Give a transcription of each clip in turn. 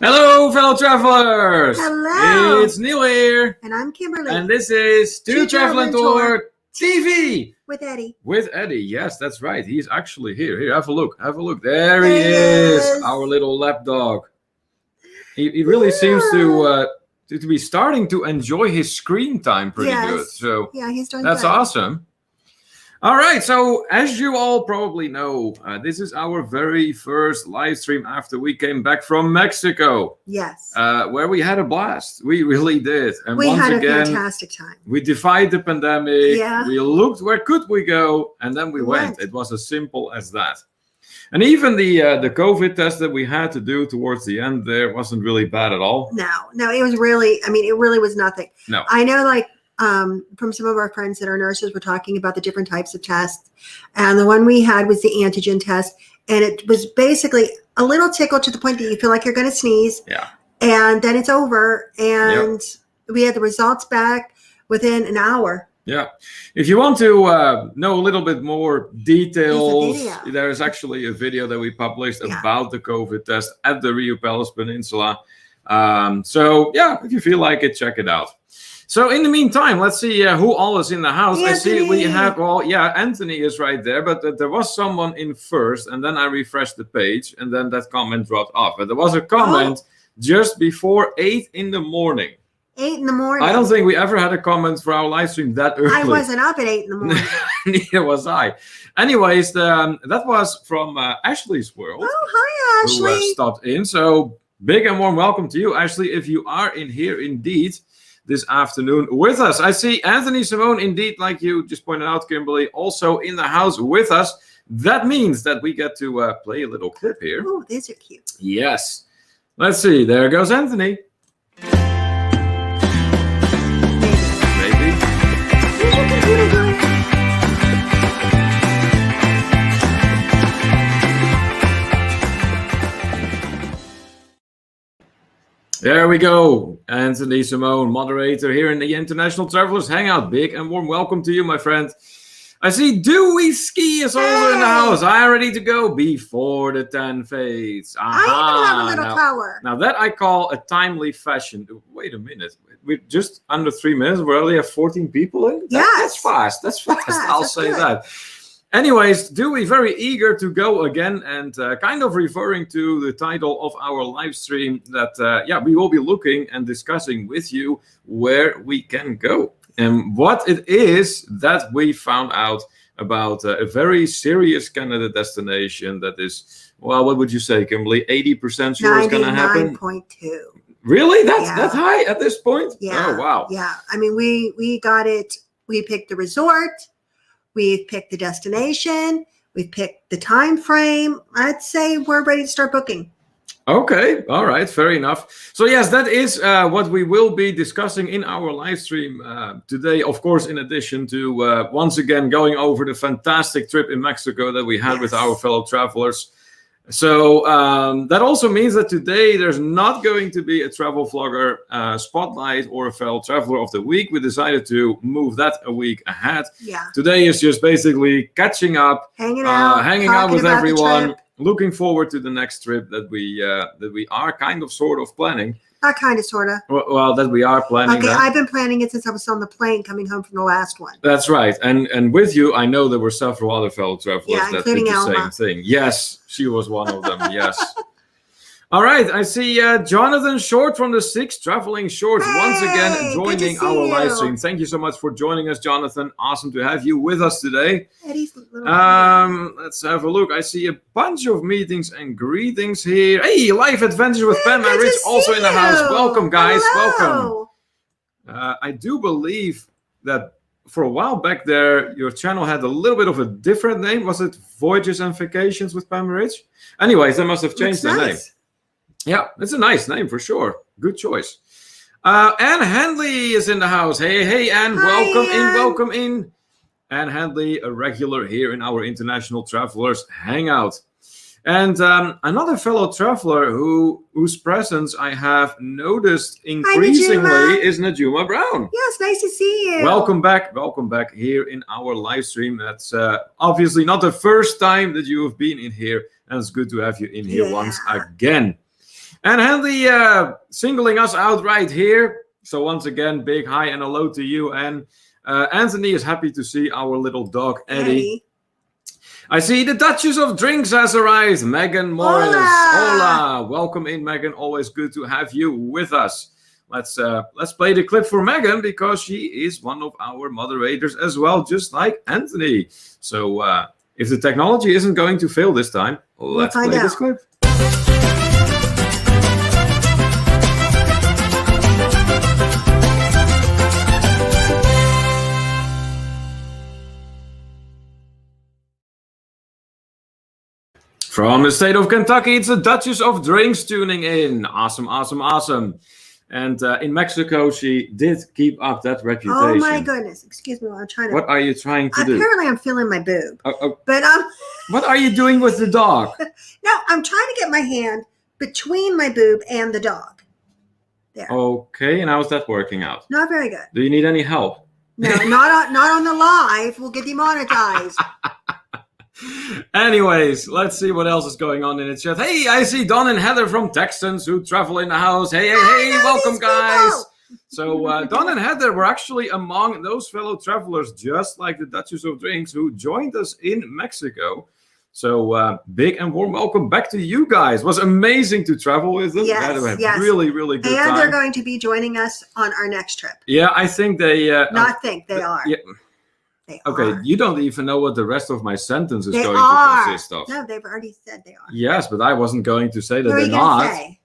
Hello, fellow travelers! Hello! It's Neil here. And I'm Kimberly. And this is To Travel and Tour TV. With Eddie. With Eddie, yes, that's right. He's actually here. Here, have a look. Have a look. There he is, our little lap dog. He really seems to be starting to enjoy his screen time pretty good. So yeah, he's doing that's good. awesome. All right, so as you all probably know, this is our very first live stream after we came back from Mexico. Yes. Where we had a blast. We really did. And we once had again, a fantastic time. We defied the pandemic. Yeah. We looked where could we go, and then we went. It was as simple as that. And even the COVID test that we had to do towards the end there wasn't really bad at all. No, it was really, it really was nothing. No. I know, from some of our friends that are nurses were talking about the different types of tests. And the one we had was the antigen test. And it was basically a little tickle to the point that you feel like you're going to sneeze. Yeah. And then it's over. And we had the results back within an hour. Yeah. If you want to know a little bit more details, there's actually a video that we published about the COVID test at the Rio Palace Peninsula. So, yeah, if you feel like it, check it out. So in the meantime, let's see who all is in the house. Anthony. I see we have, Anthony is right there, but there was someone in first, and then I refreshed the page, and then that comment dropped off. But there was a comment just before 8 in the morning. 8 in the morning. I don't think we ever had a comment for our live stream that early. I wasn't up at 8 in the morning. Neither was I. Anyways, that was from Ashley's World. Oh, hi, Ashley. Who stopped in. So big and warm welcome to you, Ashley, if you are in here indeed this afternoon with us. I see Anthony Simone, indeed, like you just pointed out, Kimberly, also in the house with us. That means that we get to play a little clip here. Oh, these are cute. Yes. Let's see. There goes Anthony. Maybe. Where's your computer going? There we go. Anthony Simone, moderator here in the International Travelers Hangout. Big and warm welcome to you, my friend. I see Dewey Ski is also in the house. I am ready to go before the 10 fades. I even have a little color. Now that I call a timely fashion. Wait a minute. We're just under 3 minutes. We only have 14 people in? That's fast. That's fast. I'll say that. Anyways, Dewey, very eager to go again, and kind of referring to the title of our live stream that, we will be looking and discussing with you where we can go and what it is that we found out about a very serious Canada destination that is, well, what would you say, Kimberly? 80% sure is going to happen? 99.2. Really? That's high at this point? Yeah. Oh, wow. Yeah. We got it. We picked the resort. We've picked the destination. We've picked the time frame. I'd say we're ready to start booking. Okay. All right. Fair enough. So yes, that is what we will be discussing in our live stream today. Of course, in addition to once again going over the fantastic trip in Mexico that we had with our fellow travelers. So that also means that today there's not going to be a travel vlogger spotlight or a fellow traveler of the week. We decided to move that a week ahead. Yeah. Today is just basically catching up, hanging out with everyone, looking forward to the next trip that we are kind of sort of planning. Not kind of, sort of. Well, that we are planning. Okay, I've been planning it since I was on the plane coming home from the last one. That's right. And with you, I know there were several other fellow travelers that did the Alma. same thing. Yes, she was one of them. Yes. All right. I see Jonathan Short from the Six Traveling Shorts once again joining our live stream. Thank you so much for joining us, Jonathan. Awesome to have you with us today. Let's have a look. I see a bunch of meetings and greetings here. Hey, Life Adventures with Pam and Rich also in the house. Welcome, guys. Hello. Welcome. I do believe that for a while back there, your channel had a little bit of a different name. Was it Voyages and Vacations with Pam and Rich? Anyways, they must have changed the name. Yeah, it's a nice name for sure. Good choice. Anne Handley is in the house. Hey, Anne. Hi, welcome Anne. Welcome in. and Hadley, a regular here in our International Travelers Hangout. And another fellow traveler whose presence I have noticed increasingly is Najuma Brown. Yes, nice to see you. Welcome back here in our live stream. That's obviously not the first time that you have been in here, and it's good to have you in here once again. And Hanley singling us out right here. So once again, big hi and hello to you. And Anthony is happy to see our little dog, Eddie. I see the Duchess of Drinks has arrived. Megan Morris. Hola. Welcome in, Megan. Always good to have you with us. Let's play the clip for Megan because she is one of our moderators as well, just like Anthony. So if the technology isn't going to fail this time, let's play this clip. From the state of Kentucky, it's the Duchess of Drinks tuning in. Awesome. And in Mexico, she did keep up that reputation. Oh my goodness! Excuse me, while I'm trying to. What are you trying to do? Apparently, I'm feeling my boob. But What are you doing with the dog? No, I'm trying to get my hand between my boob and the dog. There. Okay, and how's that working out? Not very good. Do you need any help? No, not on the live. We'll get demonetized. Anyways, let's see what else is going on in the chat. Hey, I see Don and Heather from Texans who travel in the house. Hey, welcome, guys. So Don and Heather were actually among those fellow travelers, just like the Duchess of Drinks, who joined us in Mexico. So big and warm welcome back to you guys. It was amazing to travel with them. Yes. Really, really good time. And they're going to be joining us on our next trip. Yeah, I think they... they are. Yeah. Okay, you don't even know what the rest of my sentence is going to consist of. No, they've already said they are. Yes, but I wasn't going to say that they're not. Say?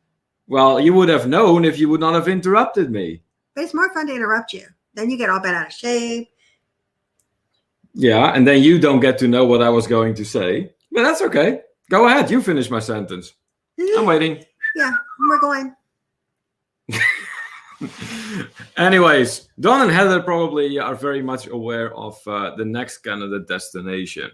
Well, you would have known if you would not have interrupted me. But it's more fun to interrupt you. Then you get all bent out of shape. Yeah, and then you don't get to know what I was going to say. But that's okay. Go ahead. You finish my sentence. I'm waiting. Yeah, we're going. Anyways, Don and Heather probably are very much aware of the next Canada destination.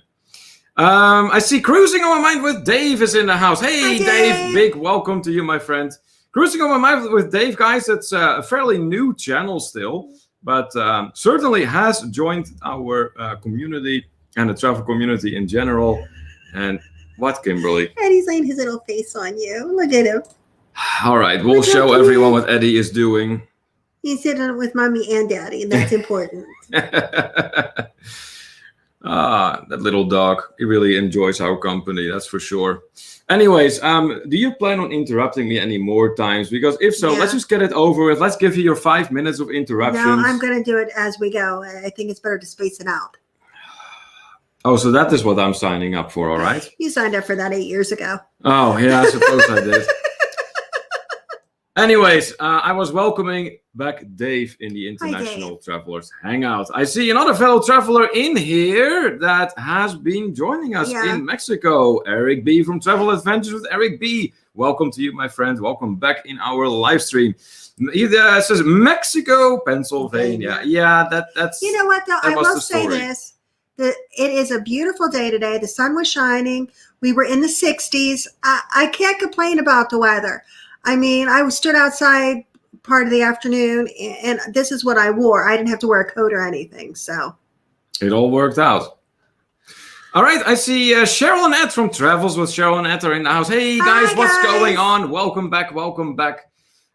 I see Cruising on My Mind with Dave is in the house. Hey, Dave. Big welcome to you, my friend. Cruising on My Mind with Dave, guys, it's a fairly new channel still, but certainly has joined our community and the travel community in general. And what, Kimberly? And he's laying his little face on you. Look at him. All right, we'll show everyone what Eddie is doing. He's sitting with mommy and daddy, and that's important. That little dog, he really enjoys our company, that's for sure. Anyways, do you plan on interrupting me any more times? Because if so, let's just get it over with. Let's give you your 5 minutes of interruptions. No, I'm going to do it as we go. I think it's better to space it out. Oh, so that is what I'm signing up for, all right? You signed up for that 8 years ago. Oh, yeah, I suppose I did. Anyways, I was welcoming back Dave in the International Travelers Hangout. I see another fellow traveler in here that has been joining us in Mexico. Eric B. from Travel Adventures with Eric B. Welcome to you, my friend. Welcome back in our live stream. He says Mexico, Pennsylvania. Yeah, that's... You know what, though? I will say this. It is a beautiful day today. The sun was shining. We were in the 60s. I can't complain about the weather. I mean, I stood outside part of the afternoon, and this is what I wore. I didn't have to wear a coat or anything, so. It all worked out. All right, I see Cheryl and Ed from Travels with Cheryl and Ed are in the house. Hey, guys, what's going on? Welcome back.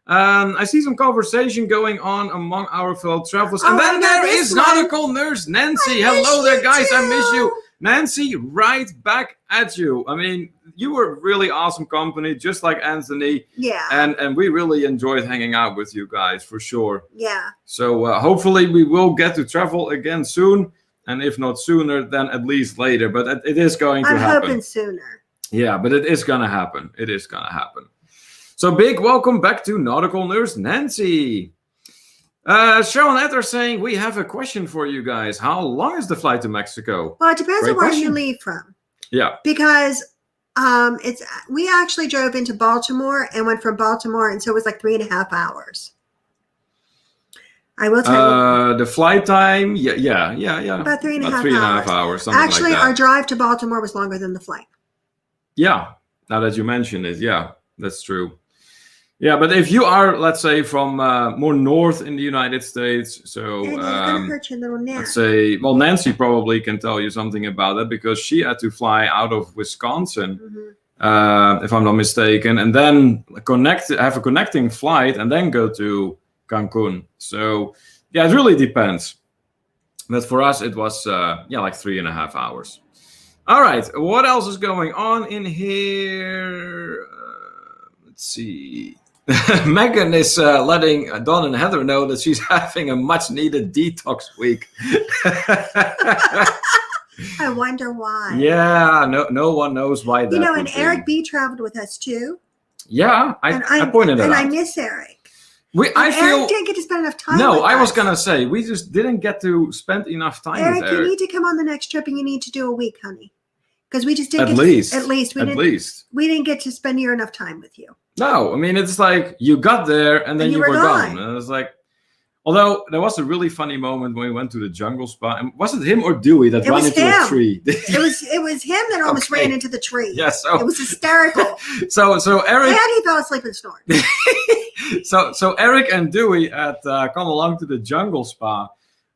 I see some conversation going on among our fellow travelers. And then there is nautical nurse Nancy. Hello there, guys. I miss you. Nancy, right back at you. I mean, you were really awesome company, just like Anthony. Yeah. And we really enjoyed hanging out with you guys, for sure. Yeah. So hopefully we will get to travel again soon. And if not sooner, then at least later. But it is going to happen. I'm hoping sooner. Yeah, but it is going to happen. So big welcome back to Nautical Nurse Nancy. Cheryl and Ed are saying, we have a question for you guys. How long is the flight to Mexico? Well, it depends on where you leave from. Yeah. Because we actually drove into Baltimore and went from Baltimore, and so it was like 3.5 hours. I will tell you. The flight time, yeah. About 3.5 hours. Something Actually, like that. our drive to Baltimore was longer than the flight. Yeah, now that you mention it, yeah, that's true. Yeah, but if you are, let's say, from more north in the United States, so And it's going to hurt your little neck. let's say, well, Nancy probably can tell you something about that because she had to fly out of Wisconsin, if I'm not mistaken, and then have a connecting flight and then go to Cancun. So yeah, it really depends. But for us, it was like 3.5 hours. All right, what else is going on in here? Let's see. Megan is letting Dawn and Heather know that she's having a much-needed detox week. I wonder why. Yeah, no one knows why that. You know, and Eric B traveled with us too. Yeah, I pointed it out. And I miss Eric. Eric didn't get to spend enough time. No, with I was us. gonna say we just didn't get to spend enough time Eric, with Eric. You need to come on the next trip, and you need to do a week, honey, because we just didn't. At least we didn't get to spend near enough time with you. No, I mean it's like you got there and then you were gone. And it was like, although there was a really funny moment when we went to the jungle spa, and was it him or Dewey that ran into a tree? It was him that almost ran into the tree. Yeah, so it was hysterical. So Eric, and he fell asleep and snored. So Eric and Dewey had come along to the jungle spa,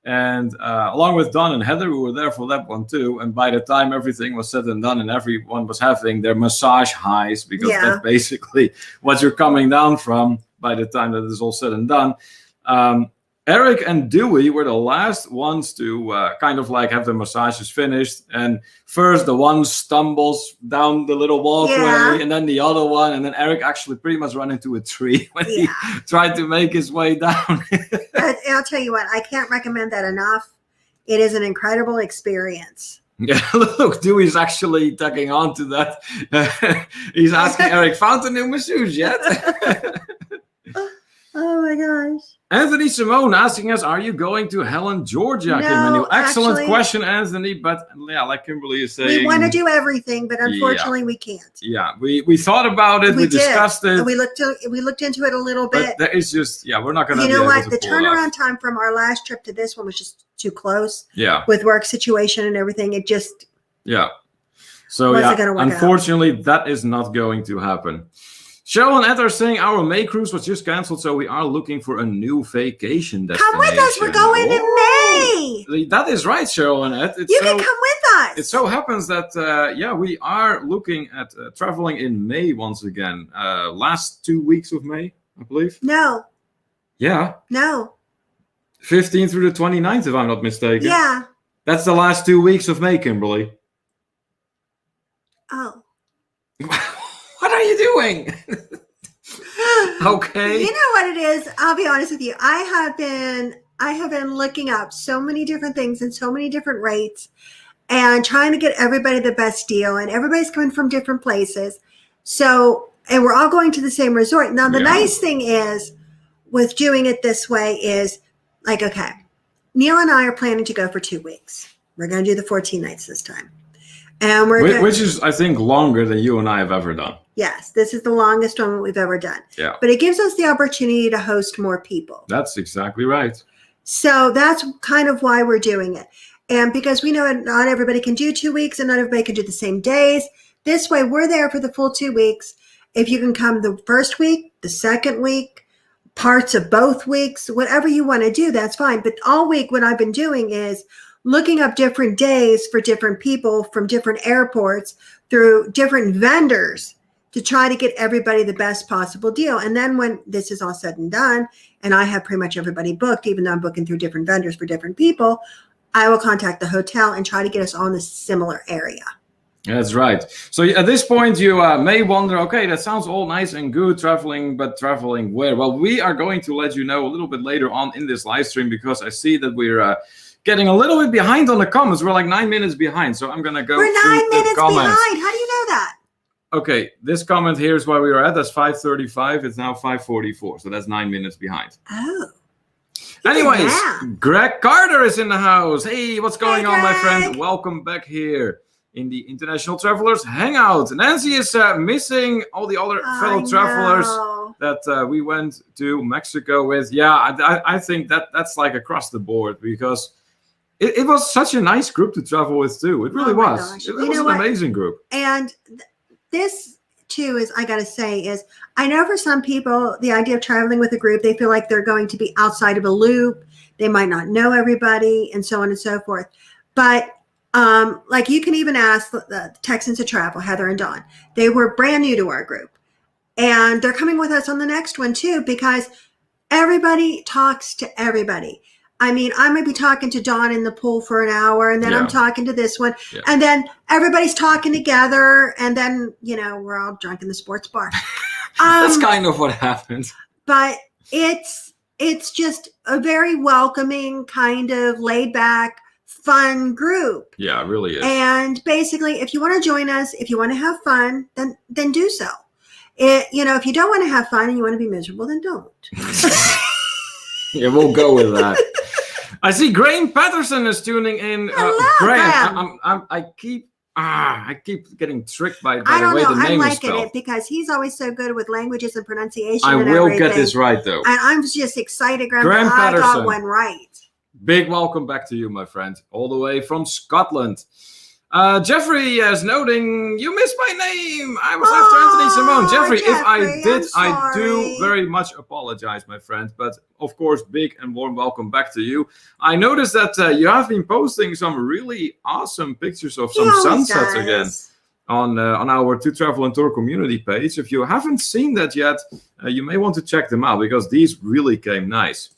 and along with Don and Heather, who were there for that one too. And by the time everything was said and done, and everyone was having their massage highs, because that's basically what you're coming down from by the time that is all said and done. Eric and Dewey were the last ones to kind of like have the massages finished. And first the one stumbles down the little walkway, and then the other one. And then Eric actually pretty much ran into a tree when he tried to make his way down. I'll tell you what, I can't recommend that enough. It is an incredible experience. Yeah, look, Dewey's actually tugging on to that. He's asking Eric, found a new masseuse yet? Oh my gosh. Anthony Simone asking us, are you going to Helen, Georgia, Kimberly? Excellent question, Anthony. But yeah, like Kimberly is saying, we want to do everything, but unfortunately we can't. Yeah, we thought about it, we discussed it. And we looked into it a little bit. But there is just, we're not going to. You know what? The turnaround time from our last trip to this one was just too close. Yeah. With work situation and everything, it just. Yeah. So unfortunately, that is not going to happen. Cheryl and Ed are saying our May cruise was just canceled, so we are looking for a new vacation destination. Come with us. We're going in May. That is right, Cheryl and Ed. You can come with us. It so happens that, we are looking at traveling in May once again. Last 2 weeks of May, I believe. No. Yeah. No. 15th through the 29th, if I'm not mistaken. Yeah. That's the last 2 weeks of May, Kimberly. Oh. What are you doing? Okay. You know what it is? I'll be honest with you. I have been looking up so many different things and so many different rates and trying to get everybody the best deal. And everybody's coming from different places. So, and we're all going to the same resort. Now, the nice thing is with doing it this way is like, okay, Neil and I are planning to go for 2 weeks. We're going to do the 14 nights this time. And which is, I think, longer than you and I have ever done. Yes, this is the longest one we've ever done. Yeah. But it gives us the opportunity to host more people. That's exactly right. So that's kind of why we're doing it. And because we know not everybody can do 2 weeks and not everybody can do the same days. This way, we're there for the full 2 weeks. If you can come the first week, the second week, parts of both weeks, whatever you want to do, that's fine. But all week, what I've been doing is looking up different days for different people from different airports through different vendors to try to get everybody the best possible deal. And then when this is all said and done, and I have pretty much everybody booked, even though I'm booking through different vendors for different people, I will contact the hotel and try to get us all in a similar area. That's right. So at this point, you may wonder, okay, that sounds all nice and good, traveling, but traveling where? Well, we are going to let you know a little bit later on in this live stream, because I see that we're getting a little bit behind on the comments. We're like 9 minutes behind. So I'm going to go We're through 9 minutes the comments. behind. How do you know that? Okay, this comment here is where we were at. That's 5:35. It's now 5:44. So that's 9 minutes behind. Oh. Anyways, Greg Carter is in the house. Hey, what's going on, my friend? Welcome back here in the International Travelers Hangout. Nancy is missing all the other fellow travelers. that we went to Mexico with. Yeah, I think that's like across the board, because it was such a nice group to travel with too. It really was. Gosh. It was an amazing group. And this too is, I gotta say, is I know for some people the idea of traveling with a group, they feel like they're going to be outside of a loop. They might not know everybody, and so on and so forth. But like you can even ask the Texans of Travel, Heather and Dawn. They were brand new to our group, and they're coming with us on the next one too, because everybody talks to everybody. I mean, I might be talking to Dawn in the pool for an hour, and then I'm talking to this one, and then everybody's talking together, and then, we're all drunk in the sports bar. That's kind of what happened. But it's just a very welcoming, kind of laid back, fun group. Yeah, it really is. And basically, if you want to join us, if you want to have fun, then do so. If you don't want to have fun and you want to be miserable, then don't. Yeah, we'll go with that. I see Graham Patterson is tuning in. Graham, I keep getting tricked by the way the name is spelled. I'm liking it because he's always so good with languages and pronunciation. I will get this right, though. And I'm just excited, Graham Patterson. I got one right. Big welcome back to you, my friend, all the way from Scotland. Jeffrey is noting, you missed my name. I was after Anthony Simone. Jeffrey, if I did, I do very much apologize, my friend. But of course, big and warm welcome back to you. I noticed that you have been posting some really awesome pictures of some sunsets again on our To Travel and Tour community page. If you haven't seen that yet, you may want to check them out, because these really came nice.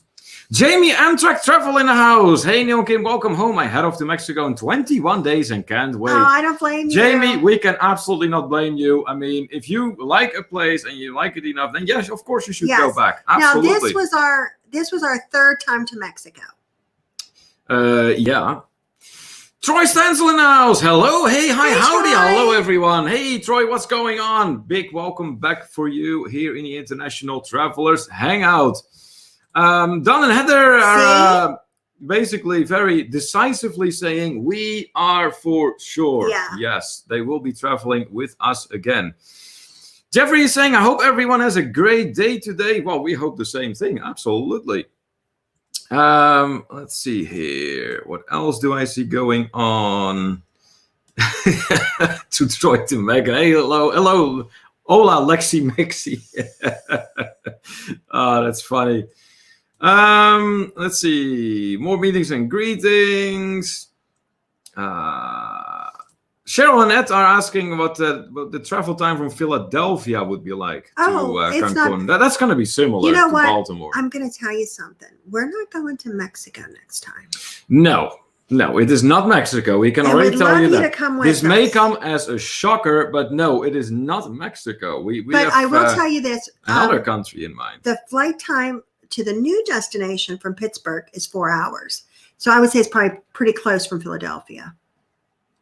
Jamie Amtrak Travel in the house. Hey, Neil Kim, welcome home. I head off to Mexico in 21 days and can't wait. Oh, I don't blame you. Jamie, we can absolutely not blame you. I mean, if you like a place and you like it enough, then yes, of course you should go back. Absolutely. Now, this was our third time to Mexico. Yeah. Troy Stansel in the house. Hello. Hey, hi, howdy. Troy. Hello, everyone. Hey, Troy, what's going on? Big welcome back for you here in the International Travelers Hangout. Don and Heather are basically very decisively saying we are for sure. Yeah. Yes, they will be traveling with us again. Jeffrey is saying, I hope everyone has a great day today. Well, we hope the same thing. Absolutely. Let's see here. What else do I see going on? To Troy to Megan. Hey, hello. Hola, Lexi Mixi. Oh, that's funny. Let's see. More meetings and greetings. Cheryl and Ed are asking what the travel time from Philadelphia would be like to Cancun. That's going to be similar to Baltimore. I'm going to tell you something. We're not going to Mexico next time. No, it is not Mexico. We can already tell you that. This may come as a shocker, but no, it is not Mexico. But I will tell you this. Another country in mind. The flight time to the new destination from Pittsburgh is 4 hours. So I would say it's probably pretty close from Philadelphia.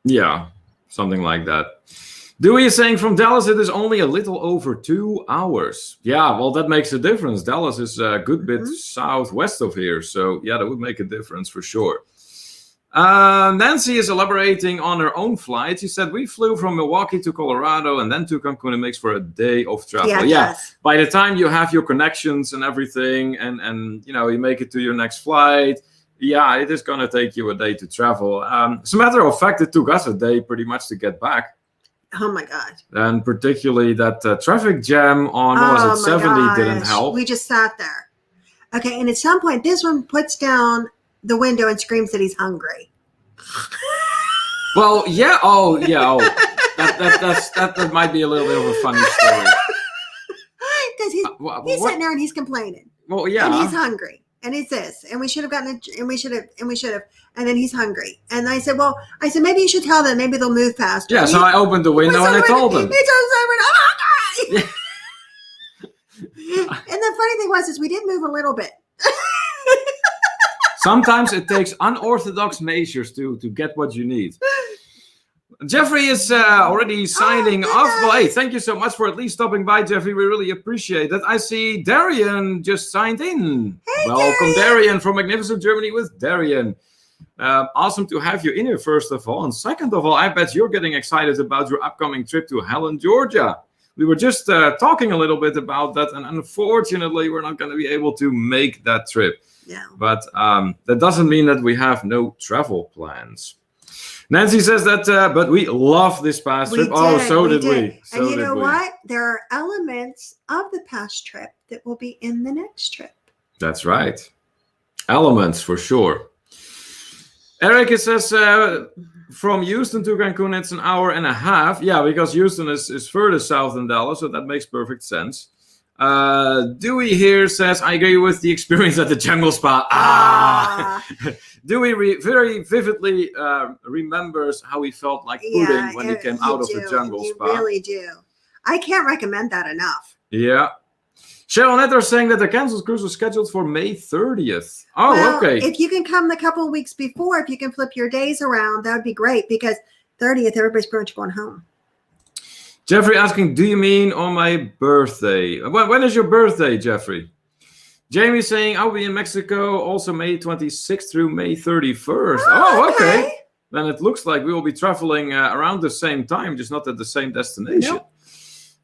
Yeah, something like that. Dewey is saying from Dallas it is only a little over 2 hours. Yeah, well, that makes a difference. Dallas is a good bit southwest of here. So yeah, that would make a difference for sure. Nancy is elaborating on her own flight. She said, we flew from Milwaukee to Colorado and then to Cancun. It makes for a day of travel. Yeah. By the time you have your connections and everything and you make it to your next flight, yeah, it is going to take you a day to travel. As a matter of fact, it took us a day pretty much to get back. Oh, my God. And particularly that traffic jam on, 70 didn't help. We just sat there. Okay, and at some point, this one puts down the window and screams that he's hungry. Well, yeah. Oh, yeah. Oh, that might be a little bit of a funny story. Because he's sitting there and he's complaining. Well, yeah. And he's hungry. And it's this. And we should have gotten it. And we should have. And then he's hungry. And I said, maybe you should tell them. Maybe they'll move faster. Yeah. So I opened the window and I told them. He turns over and I'm hungry. And the funny thing was we did move a little bit. Sometimes it takes unorthodox measures to get what you need. Jeffrey is already signing off. Well, hey, thank you so much for at least stopping by, Jeffrey. We really appreciate that. I see Darian just signed in. Hey, welcome, Darian, from Magnificent Germany with Darian. Awesome to have you in here, first of all. And second of all, I bet you're getting excited about your upcoming trip to Helen, Georgia. we were just talking a little bit about that, and unfortunately, we're not going to be able to make that trip. Yeah. But that doesn't mean that we have no travel plans. Nancy says that, but we love this past trip. So did we. And you know what? There are elements of the past trip that will be in the next trip. That's right. Elements for sure. Eric, it says from Houston to Cancun, it's an hour and a half. Yeah, because Houston is further south than Dallas, so that makes perfect sense. Dewey here says, I agree with the experience at the jungle spa. Dewey very vividly remembers how he felt like pudding when he came out of the jungle spa. You really do. I can't recommend that enough. Yeah. Cheryl and Ed are saying that the canceled cruise was scheduled for May 30th. Oh, well, okay. If you can come the couple of weeks before, if you can flip your days around, that would be great, because 30th, everybody's pretty much going home. Jeffrey asking, do you mean on my birthday? When is your birthday, Jeffrey? Jamie saying, I'll be in Mexico also May 26th through May 31st. Oh, okay. Then it looks like we will be traveling around the same time, just not at the same destination. Nope.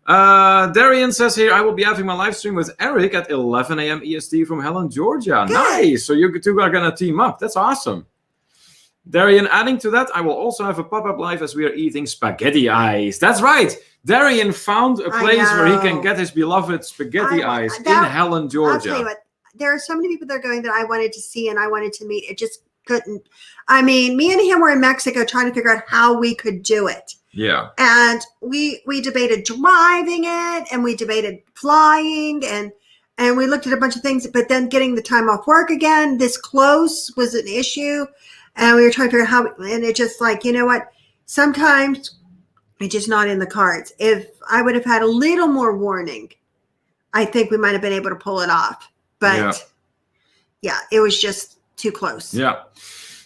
Darian says here, I will be having my live stream with Eric at 11 a.m. EST from Helen, Georgia. Good. Nice. So you two are going to team up. That's awesome. Darian adding to that, I will also have a pop-up live as we are eating spaghetti eyes. That's right. Darian found a place where he can get his beloved spaghetti eyes in Helen, Georgia. I'll tell you what, there are so many people that are going that I wanted to see and I wanted to meet. It just couldn't. I mean, me and him were in Mexico trying to figure out how we could do it. Yeah. And we debated driving it, and we debated flying, and we looked at a bunch of things, but then getting the time off work again, this close was an issue. And we were trying to figure out how, and it just like, you know what, sometimes it's just not in the cards. If I would have had a little more warning, I think we might have been able to pull it off. But yeah, it was just too close. Yeah.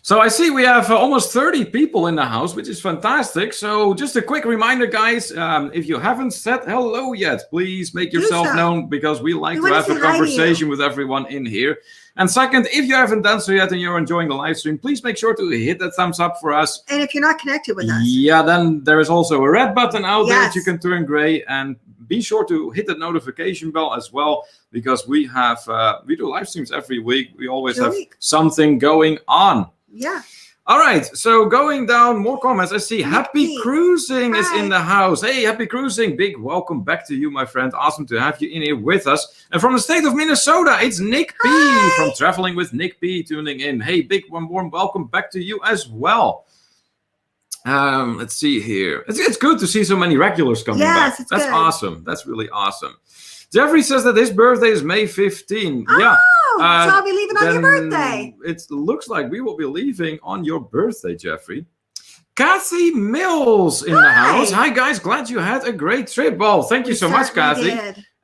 So I see we have almost 30 people in the house, which is fantastic. So just a quick reminder, guys, if you haven't said hello yet, please make yourself known, because we like to have a conversation with everyone in here. And second, if you haven't done so yet and you're enjoying the live stream, please make sure to hit that thumbs up for us. And if you're not connected with us, then there is also a red button out there that you can turn gray, and be sure to hit the notification bell as well, because we do live streams every week. We always have something going on. Yeah. All right. So going down, more comments. I see Happy Cruising is in the house. Hey, Happy Cruising. Big welcome back to you, my friend. Awesome to have you in here with us. And from the state of Minnesota, it's Nick P. from Traveling with Nick P. tuning in. Hey, big warm welcome back to you as well. Let's see here. It's good to see so many regulars coming back. That's good. Awesome. That's really awesome. Jeffrey says that his birthday is May 15. Yeah. So I'll be leaving on your birthday. It looks like we will be leaving on your birthday, Jeffrey. Kathy Mills in the house. Hi, guys. Glad you had a great trip. Well, thank you so much, Kathy.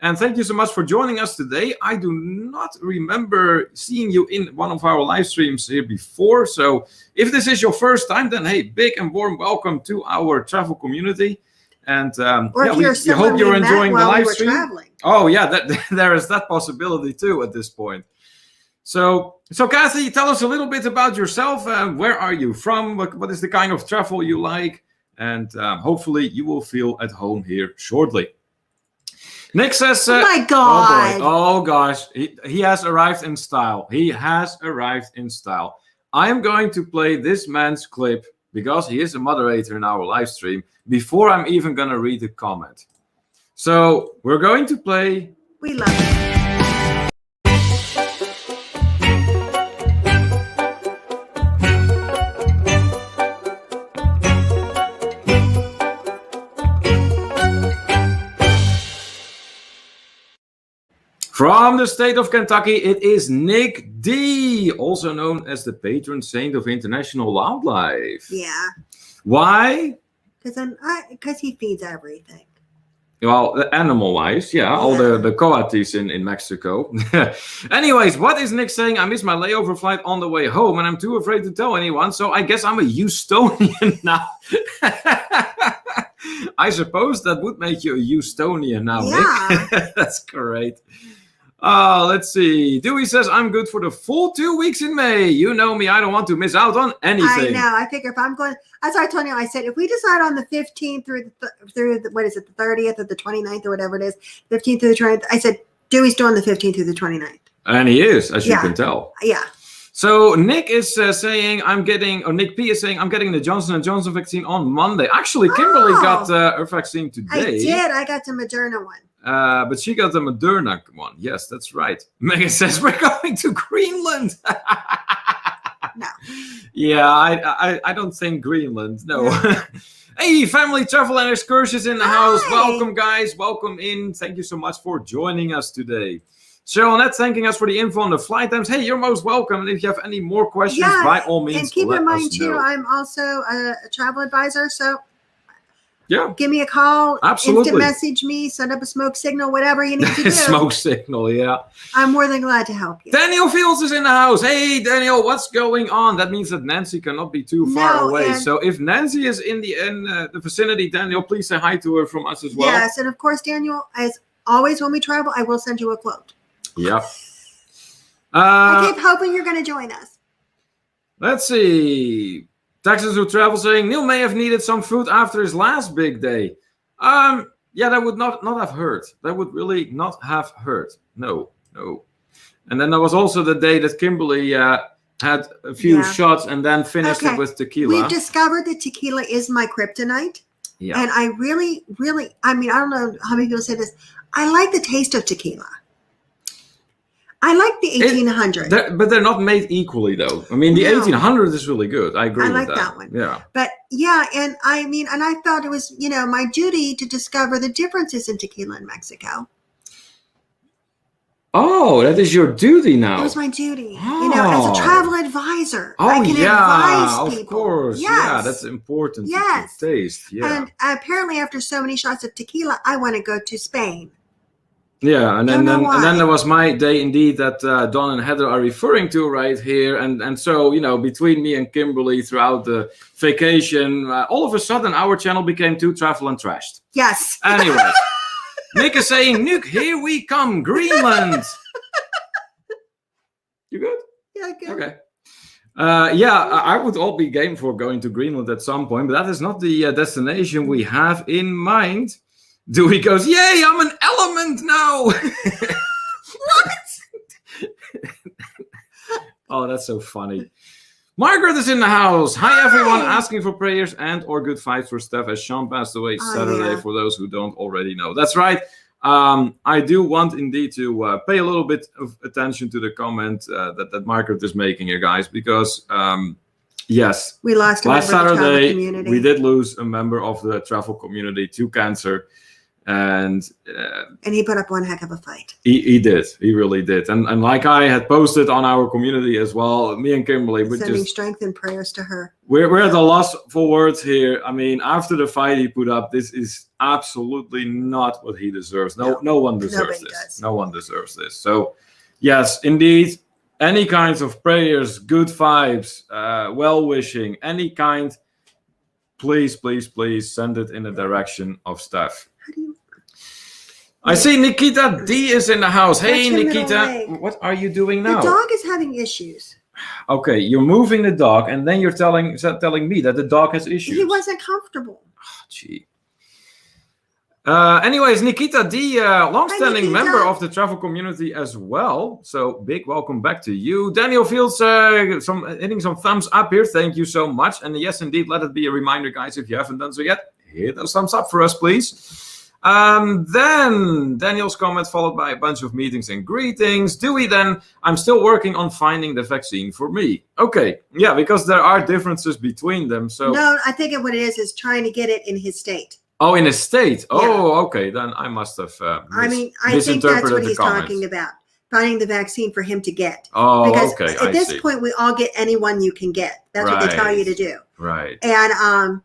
And thank you so much for joining us today. I do not remember seeing you in one of our live streams here before. So if this is your first time, then hey, big and warm welcome to our travel community. And we hope you're enjoying the live stream. Traveling. Oh, yeah, there is that possibility too at this point. So Kathy, tell us a little bit about yourself. Where are you from? What is the kind of travel you like? And hopefully you will feel at home here shortly. Nick says, oh my God. Oh gosh, he has arrived in style. He has arrived in style. I am going to play this man's clip because he is a moderator in our live stream before I'm even going to read the comment. So we're going to play. We love it. From the state of Kentucky, it is Nick D, also known as the patron saint of international wildlife. Yeah. Why? Because he feeds everything. Well, animal-wise, all the coatis in Mexico. Anyways, what is Nick saying? I missed my layover flight on the way home, and I'm too afraid to tell anyone, so I guess I'm a Houstonian now. I suppose that would make you a Houstonian now, Nick. That's great. Let's see. Dewey says, I'm good for the full 2 weeks in May. You know me. I don't want to miss out on anything. I know. I figure if I'm going, as I told you, I said, if we decide on the 15th through the what is it, the 30th or the 29th or whatever it is, 15th through the 20th, I said, Dewey's doing the 15th through the 29th. And he is, as you can tell. Yeah. So Nick is saying, Nick P is saying, I'm getting the Johnson & Johnson vaccine on Monday. Actually, Kimberly got her vaccine today. I did. I got the Moderna one. But she got the Moderna one. Yes, that's right. Megan says, we're going to Greenland. No. Yeah, I don't think Greenland. No. Hey, family travel and excursions in the house. Welcome, guys. Welcome in. Thank you so much for joining us today. Cheryl Annette thanking us for the info on the flight times. Hey, you're most welcome. And if you have any more questions, by all means, and keep in mind, too, know. I'm also a travel advisor, so give me a call. Absolutely. Instant message me, send up a smoke signal, whatever you need to do. Smoke signal, yeah. I'm more than glad to help you. Daniel Fields is in the house. Hey, Daniel, what's going on? That means that Nancy cannot be too far away. So if Nancy is in the vicinity, Daniel, please say hi to her from us as well. Yes, and of course, Daniel, as always when we travel, I will send you a quote. Yep. I keep hoping you're going to join us. Let's see. Texas Who Travel saying Neil may have needed some food after his last big day. Yeah, that would not have hurt. That would really not have hurt. No. And then there was also the day that Kimberly had a few shots and then finished it with tequila. We've discovered that tequila is my kryptonite. Yeah. And I really, I mean, I don't know how many people say this. I like the taste of tequila. I like the 1800. But they're not made equally, though. I mean, the 1800 is really good. I agree with that. I like that one. Yeah. But yeah, and I mean, and I felt it was, my duty to discover the differences in tequila in Mexico. Oh, that is your duty now. It was my duty. As a travel advisor. Oh, I can advise people. Of course. Yes. Yeah, that's important to taste. Yeah. And apparently after so many shots of tequila, I want to go to Spain. Yeah, and then there was my day indeed that Don and Heather are referring to right here. And so, between me and Kimberly throughout the vacation, all of a sudden our channel became Too Travel and Trashed. Yes. Anyway, Nick is saying, Nuke, here we come, Greenland. You good? Yeah, good. Okay. I would all be game for going to Greenland at some point, but that is not the destination we have in mind. Dewey goes, yay, I'm an element now. What? Oh, that's so funny. Margaret is in the house. Hi, everyone. Asking for prayers and or good vibes for Steph as Sean passed away Saturday, for those who don't already know. That's right. I do want indeed to pay a little bit of attention to the comment that Margaret is making here, guys, because yes, we lost last Saturday. We did lose a member of the travel community to cancer. And he put up one heck of a fight. He did. He really did. And like I had posted on our community as well, me and Kimberly would sending strength and prayers to her. We're at a loss for words here. I mean, after the fight he put up, this is absolutely not what he deserves. No one deserves this. Does. No one deserves this. So, yes, indeed, any kinds of prayers, good vibes, well-wishing, any kind, please send it in the direction of Steph. I see Nikita D is in the house. Hey, Nikita, what are you doing now? The dog is having issues. Okay, you're moving the dog, and then you're telling me that the dog has issues. He wasn't comfortable. Oh, gee. Anyways, Nikita D, long-standing member of the travel community as well. So big welcome back to you. Daniel Fields, hitting some thumbs up here. Thank you so much. And yes, indeed, let it be a reminder, guys, if you haven't done so yet, hit those thumbs up for us, please. Then Daniel's comment followed by a bunch of meetings and greetings. Dewey then, I'm still working on finding the vaccine for me. Okay, yeah, because there are differences between them. So no, I think what it is trying to get it in his state. Oh, in his state. Oh, yeah. Okay, then I must have I think that's what he's talking about. Finding the vaccine for him to get. Oh, because okay. At this point, we all get any one you can get. That's what they tell you to do. Right. And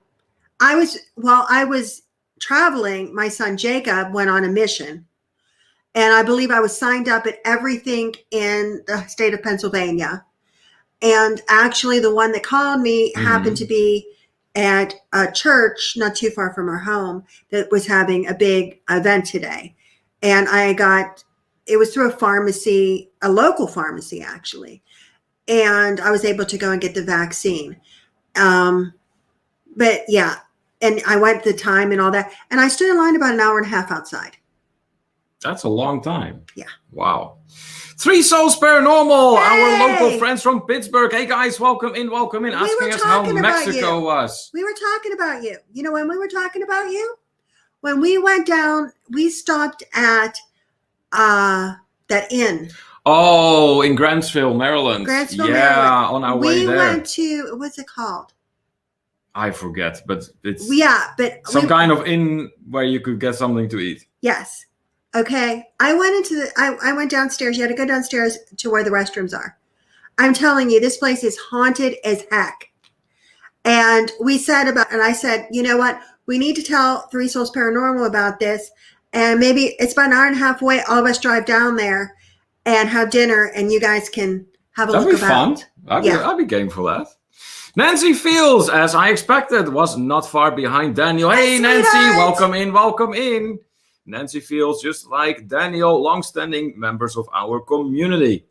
I was traveling, my son Jacob went on a mission, and I believe I was signed up at everything in the state of Pennsylvania. And actually the one that called me happened to be at a church not too far from our home that was having a big event today. And I got it was through a pharmacy, a local pharmacy actually, and I was able to go and get the vaccine. But yeah, and I went the time and all that, and I stood in line about an hour and a half outside. That's a long time. Yeah. Wow. Three Souls Paranormal, Hey! our local friends from Pittsburgh. Hey guys, welcome in, asking us how Mexico was. We were talking about you. You know when we were talking about you? When we went down, we stopped at that inn. Oh, in Grantsville, Maryland. Grantsville, yeah, Maryland. on our way there. We went to, what's it called? I forget, but it's but some kind of inn where you could get something to eat. Yes. Okay. I went downstairs. You had to go downstairs to where the restrooms are. I'm telling you, this place is haunted as heck. And I said, you know what? We need to tell Three Souls Paranormal about this. And maybe it's about an hour and a half away. All of us drive down there and have dinner, and you guys can have a look about. That'd be fun. I'd be game for that. Nancy Fields, as I expected, was not far behind Daniel. Hey, Nancy, welcome in. Nancy Fields, just like Daniel, long-standing members of our community.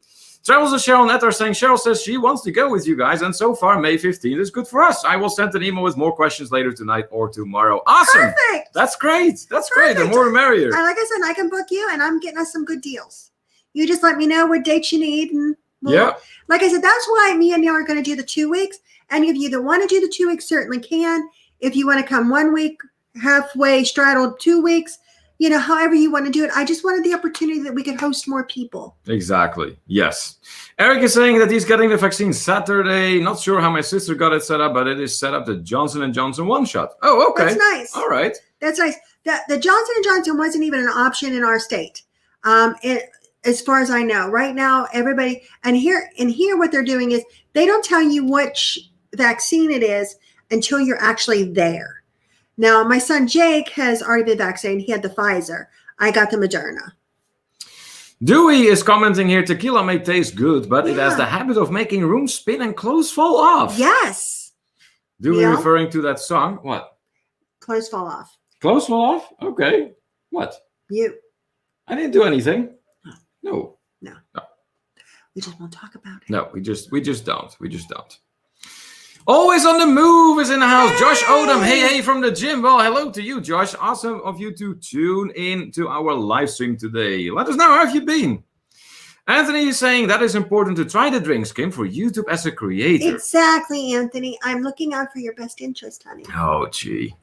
Travels with Cheryl Netter saying, Cheryl says she wants to go with you guys, and so far May 15th is good for us. I will send an email with more questions later tonight or tomorrow. Awesome. Perfect. That's great. Great. The more the merrier. And like I said, I can book you, and I'm getting us some good deals. You just let me know what dates you need. And like I said, that's why me and you are going to do the 2 weeks. And if you either want to do the 2 weeks, certainly can. If you want to come 1 week, halfway straddled 2 weeks, however you want to do it. I just wanted the opportunity that we could host more people. Exactly. Yes. Eric is saying that he's getting the vaccine Saturday. Not sure how my sister got it set up, but it is set up the Johnson & Johnson one shot. Oh, okay. That's nice. All right. That's nice. The Johnson & Johnson wasn't even an option in our state. As far as I know, right now, everybody, and here what they're doing is they don't tell you which vaccine it is until you're actually there. Now, my son Jake has already been vaccinated. He had the Pfizer. I got the Moderna. Dewey is commenting here, tequila may taste good, but it has the habit of making rooms spin and clothes fall off. Yes. Dewey referring to that song. What? Clothes fall off. Clothes fall off? Okay. What? You. I didn't do anything. No. We just won't talk about it. No, we just don't. Always on the move is in the house. Hey! Josh Odom. Hey, from the gym. Well, hello to you, Josh. Awesome of you to tune in to our live stream today. Let us know, how have you been? Anthony is saying that is important to try the drinks, Kim, for YouTube as a creator. Exactly, Anthony. I'm looking out for your best interest, honey. Oh, gee.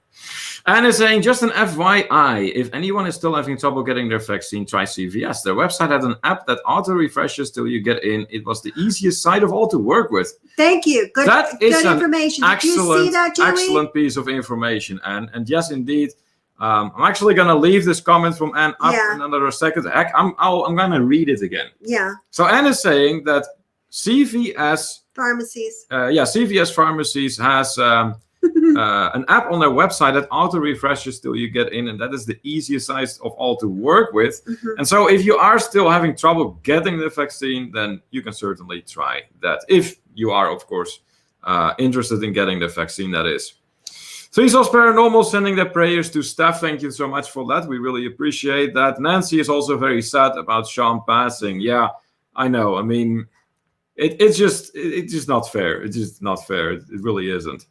Anna is saying, just an FYI, if anyone is still having trouble getting their vaccine, try CVS. Their website had an app that auto-refreshes till you get in. It was the easiest site of all to work with. Thank you. Good information. Did you see that, Joey? Excellent piece of information. And yes, indeed. I'm actually going to leave this comment from Anne up in another second. I'm going to read it again. Yeah. So Anne is saying that CVS pharmacies. CVS pharmacies has an app on their website that auto refreshes till you get in, and that is the easiest site of all to work with. Mm-hmm. And so if you are still having trouble getting the vaccine, then you can certainly try that. If you are, of course, interested in getting the vaccine, that is. Three Souls Paranormal sending their prayers to Steph. Thank you so much for that. We really appreciate that. Nancy is also very sad about Sean passing. Yeah, I know. I mean, it's just not fair. It's just not fair. It really isn't.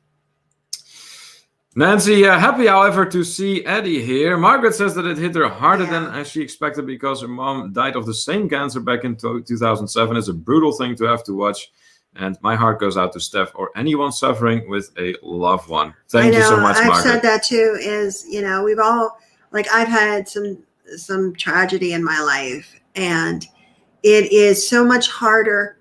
Nancy, happy, however, to see Eddie here. Margaret says that it hit her harder than as she expected because her mom died of the same cancer back in 2007. It's a brutal thing to have to watch. And my heart goes out to Steph or anyone suffering with a loved one. Thank you so much, Margaret. I've said that too, we've all, I've had some tragedy in my life. And it is so much harder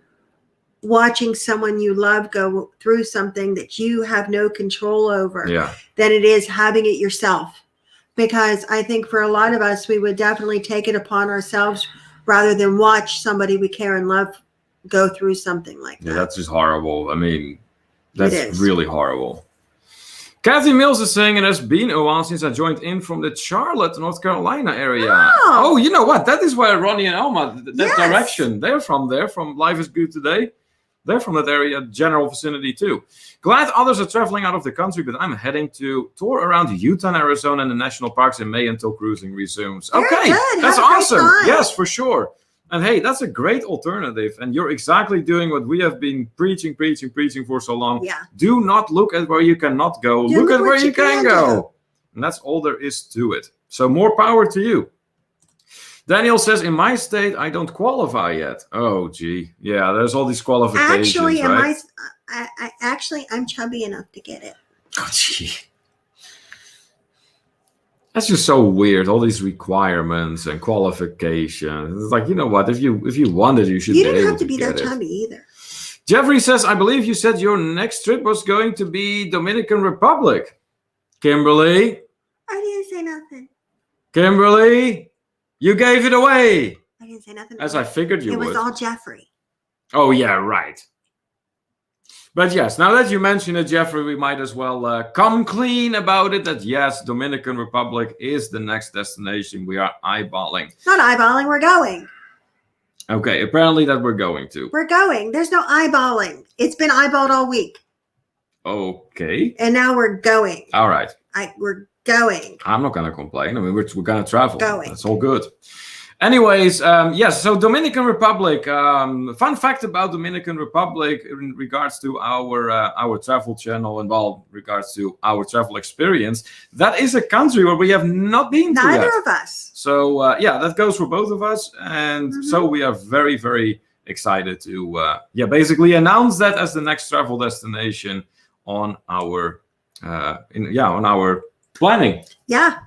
watching someone you love go through something that you have no control over than it is having it yourself. Because I think for a lot of us, we would definitely take it upon ourselves rather than watch somebody we care and love go through something like that. Yeah, that's just horrible. I mean, that's really horrible. Kathy Mills is saying it has been a while since I joined in from the Charlotte, North Carolina area. Oh, you know what? That is where Ronnie and Alma, that direction. They're from there, from Life is Good Today. they're from that area, general vicinity too. Glad others are traveling out of the country, but I'm heading to tour around Utah and Arizona and the national parks in May until cruising resumes. Okay, that's awesome. Yes, for sure. And hey, that's a great alternative. And you're exactly doing what we have been preaching for so long. Yeah. Do not look at where you cannot go. Look at where you can go. And that's all there is to it. So more power to you. Daniel says, in my state, I don't qualify yet. Oh, gee. Yeah, there's all these qualifications, actually, right? I'm chubby enough to get it. Oh, gee. That's just so weird. All these requirements and qualifications. It's like, you know what? If you wanted, you should. You didn't have to be that chubby either. Jeffrey says, I believe you said your next trip was going to be Dominican Republic. Kimberly. I didn't say nothing. Kimberly, you gave it away. I didn't say nothing. As I figured you would. It was all Jeffrey. Oh yeah, right. But yes, now that you mention it, Jeffrey, we might as well come clean about it. That yes, Dominican Republic is the next destination we are eyeballing. Not eyeballing, we're going. Okay, apparently that we're going to. We're going. There's no eyeballing. It's been eyeballed all week. Okay. And now we're going. All right. We're going. I'm not going to complain. I mean, we're going to travel. Going. That's all good. Anyways, yes, so Dominican Republic. Fun fact about Dominican Republic in regards to our travel channel and regards to our travel experience. That is a country where we have not been to yet. Neither of us. So, yeah, that goes for both of us. And so we are very, very excited to, basically announce that as the next travel destination on our, on our planning. Yeah.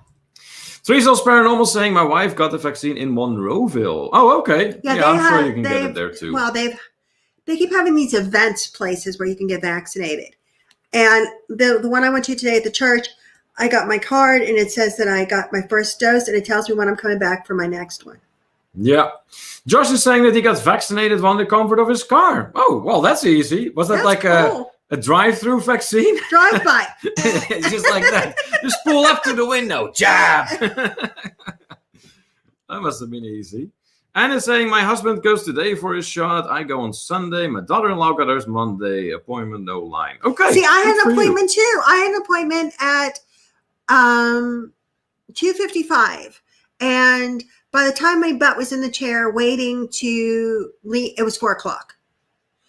Three Souls Paranormal saying my wife got the vaccine in Monroeville. Oh, okay. Yeah, I'm sure you can get it there too. Well, they keep having these events places where you can get vaccinated. And the one I went to today at the church, I got my card and it says that I got my first dose and it tells me when I'm coming back for my next one. Yeah. Josh is saying that he got vaccinated on the comfort of his car. Oh, well, that's easy. Was that cool. A drive-through vaccine? Drive-by. Just like that. Just pull up to the window. Jab. That must have been easy. Anna's saying, my husband goes today for his shot. I go on Sunday. My daughter-in-law got hers Monday. Appointment, no line. Okay. See, I had an appointment too. I had an appointment at 2:55. And by the time my butt was in the chair waiting to leave, it was 4 o'clock.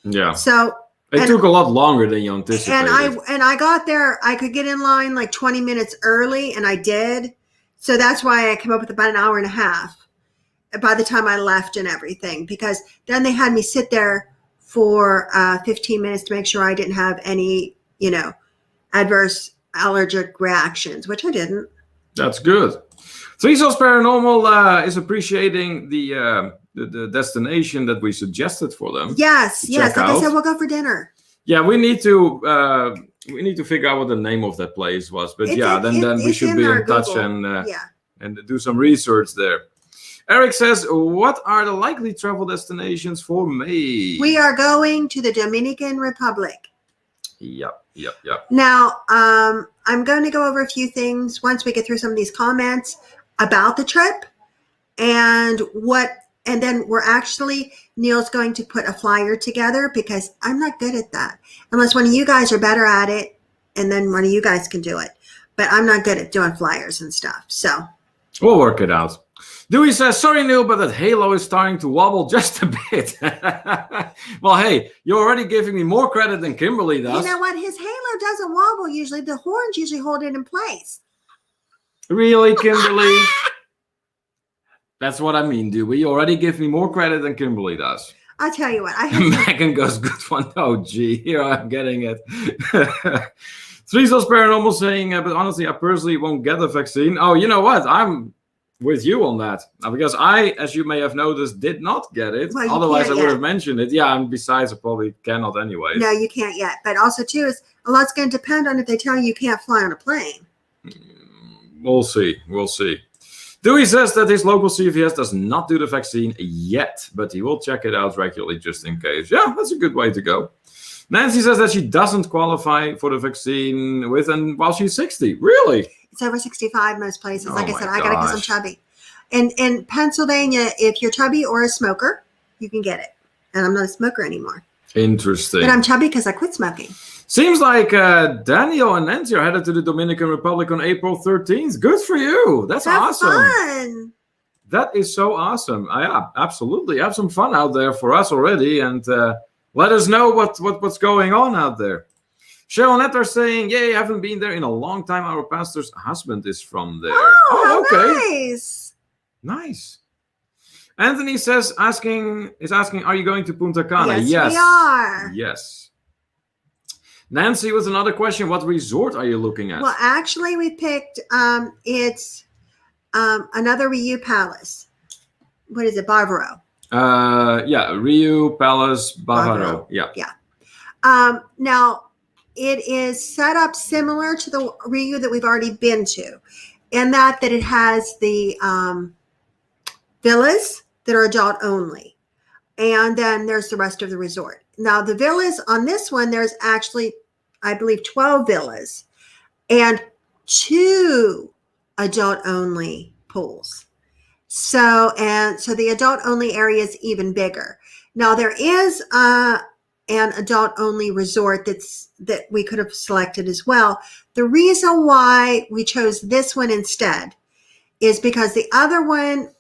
Yeah. So... It took a lot longer than you anticipated. And I got there, I could get in line like 20 minutes early, and I did. So that's why I came up with about an hour and a half by the time I left and everything, because then they had me sit there for 15 minutes to make sure I didn't have any, adverse allergic reactions, which I didn't. That's good. Three Souls Paranormal is appreciating the destination that we suggested for them. Yes. Like I said, we'll go for dinner. Yeah, we need to figure out what the name of that place was. But then we should be in touch and do some research there. Eric says, what are the likely travel destinations for May? We are going to the Dominican Republic. Yep. Now, I'm going to go over a few things once we get through some of these comments about the trip and then Neil's going to put a flyer together because I'm not good at that. Unless one of you guys are better at it, and then one of you guys can do it. But I'm not good at doing flyers and stuff. So we'll work it out. Dewey says, sorry, Neil, but that halo is starting to wobble just a bit. Well, hey, you're already giving me more credit than Kimberly does. You know what? His halo doesn't wobble usually. The horns usually hold it in place. Really, Kimberly? That's what I mean, Dewey. You already give me more credit than Kimberly does. I'll tell you what. Megan goes, good one. Oh, gee, here I'm getting it. Three Souls Paranormal saying, but honestly, I personally won't get the vaccine. Oh, you know what? I'm with you on that. Because I, as you may have noticed, did not get it. Well, otherwise, I would have mentioned it. Yeah, and besides, I probably cannot anyway. No, you can't yet. But also, too, is a lot's going to depend on if they tell you can't fly on a plane. We'll see. Dewey says that his local CVS does not do the vaccine yet, but he will check it out regularly just in case. Yeah, that's a good way to go. Nancy says that she doesn't qualify for the vaccine while she's 60. Really? It's over 65 most places. Like I said, I got to because I'm chubby. And in Pennsylvania, if you're chubby or a smoker, you can get it. And I'm not a smoker anymore. Interesting. But I'm chubby because I quit smoking. Seems like Daniel and Nancy are headed to the Dominican Republic on April 13th. Good for you. That's awesome. Fun. That is so awesome. Yeah, absolutely. Have some fun out there for us already, and let us know what's going on out there. Cheryl and Nat are saying, yay, I haven't been there in a long time. Our pastor's husband is from there. Oh, okay. Nice. Anthony is asking, are you going to Punta Cana? Yes, we are. Yes. Nancy with another question. What resort are you looking at? Well, actually, we picked, it's another Riu Palace. What is it? Barbaro. Riu Palace Bávaro. Yeah. Now, it is set up similar to the Riu that we've already been to, in that it has the villas that are adult only, and then there's the rest of the resort. Now, the villas on this one, there's actually, I believe, 12 villas and 2 adult only pools. So the adult only area is even bigger. Now, there is an adult only resort that we could have selected as well. The reason why we chose this one instead is because the other one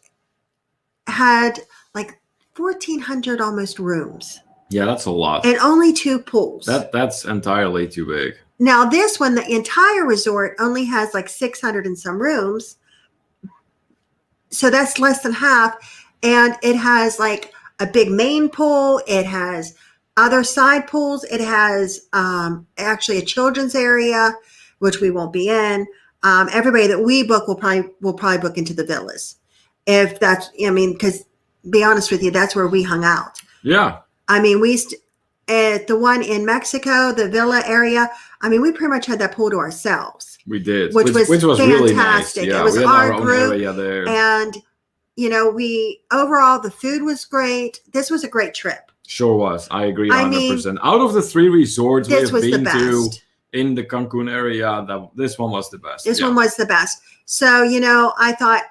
had like 1,400 almost rooms. Yeah, that's a lot. And only 2 pools. That's entirely too big. Now, this one, the entire resort only has like 600 and some rooms. So that's less than half. And it has like a big main pool. It has other side pools. It has actually a children's area, which we won't be in. Everybody that we book will probably book into the villas. If that's, because be honest with you, that's where we hung out. Yeah. I mean, at the one in Mexico, the villa area, we pretty much had that pool to ourselves. We did. Which was fantastic. Really nice. Yeah, it was we had our own group. area there. And, overall, the food was great. This was a great trip. Sure was. I agree 100%. Out of the 3 resorts we have been to in the Cancun area, this one was the best. This one was the best. So, I thought,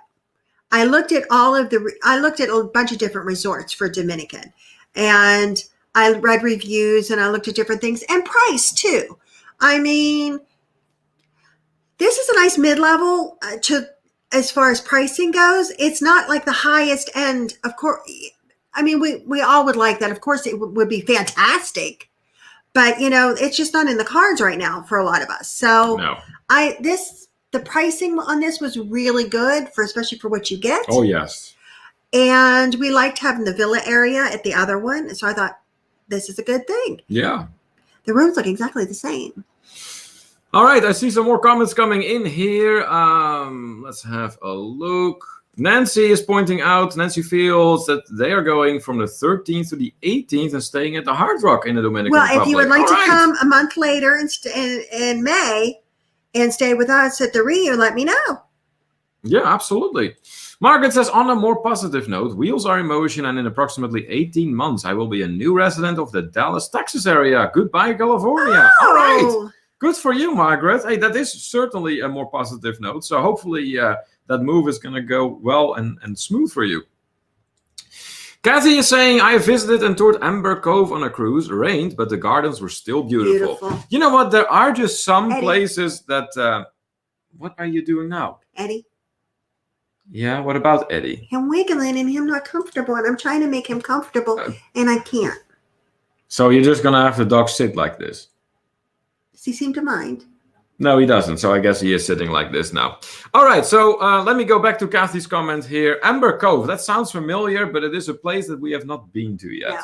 I looked at a bunch of different resorts for Dominican, and I read reviews and I looked at different things and price too. This is a nice mid-level as far as pricing goes. It's not like the highest end, of course. We all would like that. Of course, it would be fantastic, but it's just not in the cards right now for a lot of us. So no. The pricing on this was really good especially for what you get. Oh, yes. And we liked having the villa area at the other one. So I thought, this is a good thing. Yeah. The rooms look exactly the same. All right. I see some more comments coming in here. Let's have a look. Nancy is pointing out, Nancy feels that they are going from the 13th to the 18th and staying at the Hard Rock in the Dominican Republic. Well, if you would like to come a month later in May and stay with us at the Rio, let me know. Yeah, absolutely. Margaret says, on a more positive note, wheels are in motion, and in approximately 18 months, I will be a new resident of the Dallas, Texas area. Goodbye, California. Oh. All right. Good for you, Margaret. Hey, that is certainly a more positive note. So hopefully that move is going to go well and smooth for you. Kathy is saying, I visited and toured Amber Cove on a cruise. It rained, but the gardens were still beautiful. You know what? There are just some places that... what are you doing now? Eddie. Yeah, what about Eddie? Him wiggling and him not comfortable, and I'm trying to make him comfortable, and I can't. So you're just going to have the dog sit like this? Does he seem to mind? No, he doesn't. So I guess he is sitting like this now. All right. So let me go back to Kathy's comment here. Amber Cove. That sounds familiar, but it is a place that we have not been to yet. Yeah.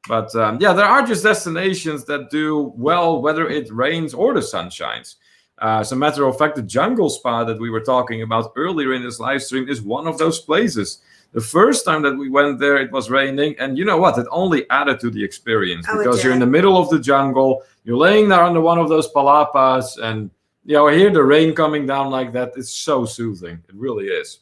But there are just destinations that do well, whether it rains or the sun shines. As a matter of fact, the jungle spa that we were talking about earlier in this live stream is one of those places. The first time that we went there, it was raining. And you know what? It only added to the experience because you're in the middle of the jungle. You're laying there under one of those palapas. And, hear the rain coming down like that. It's so soothing. It really is.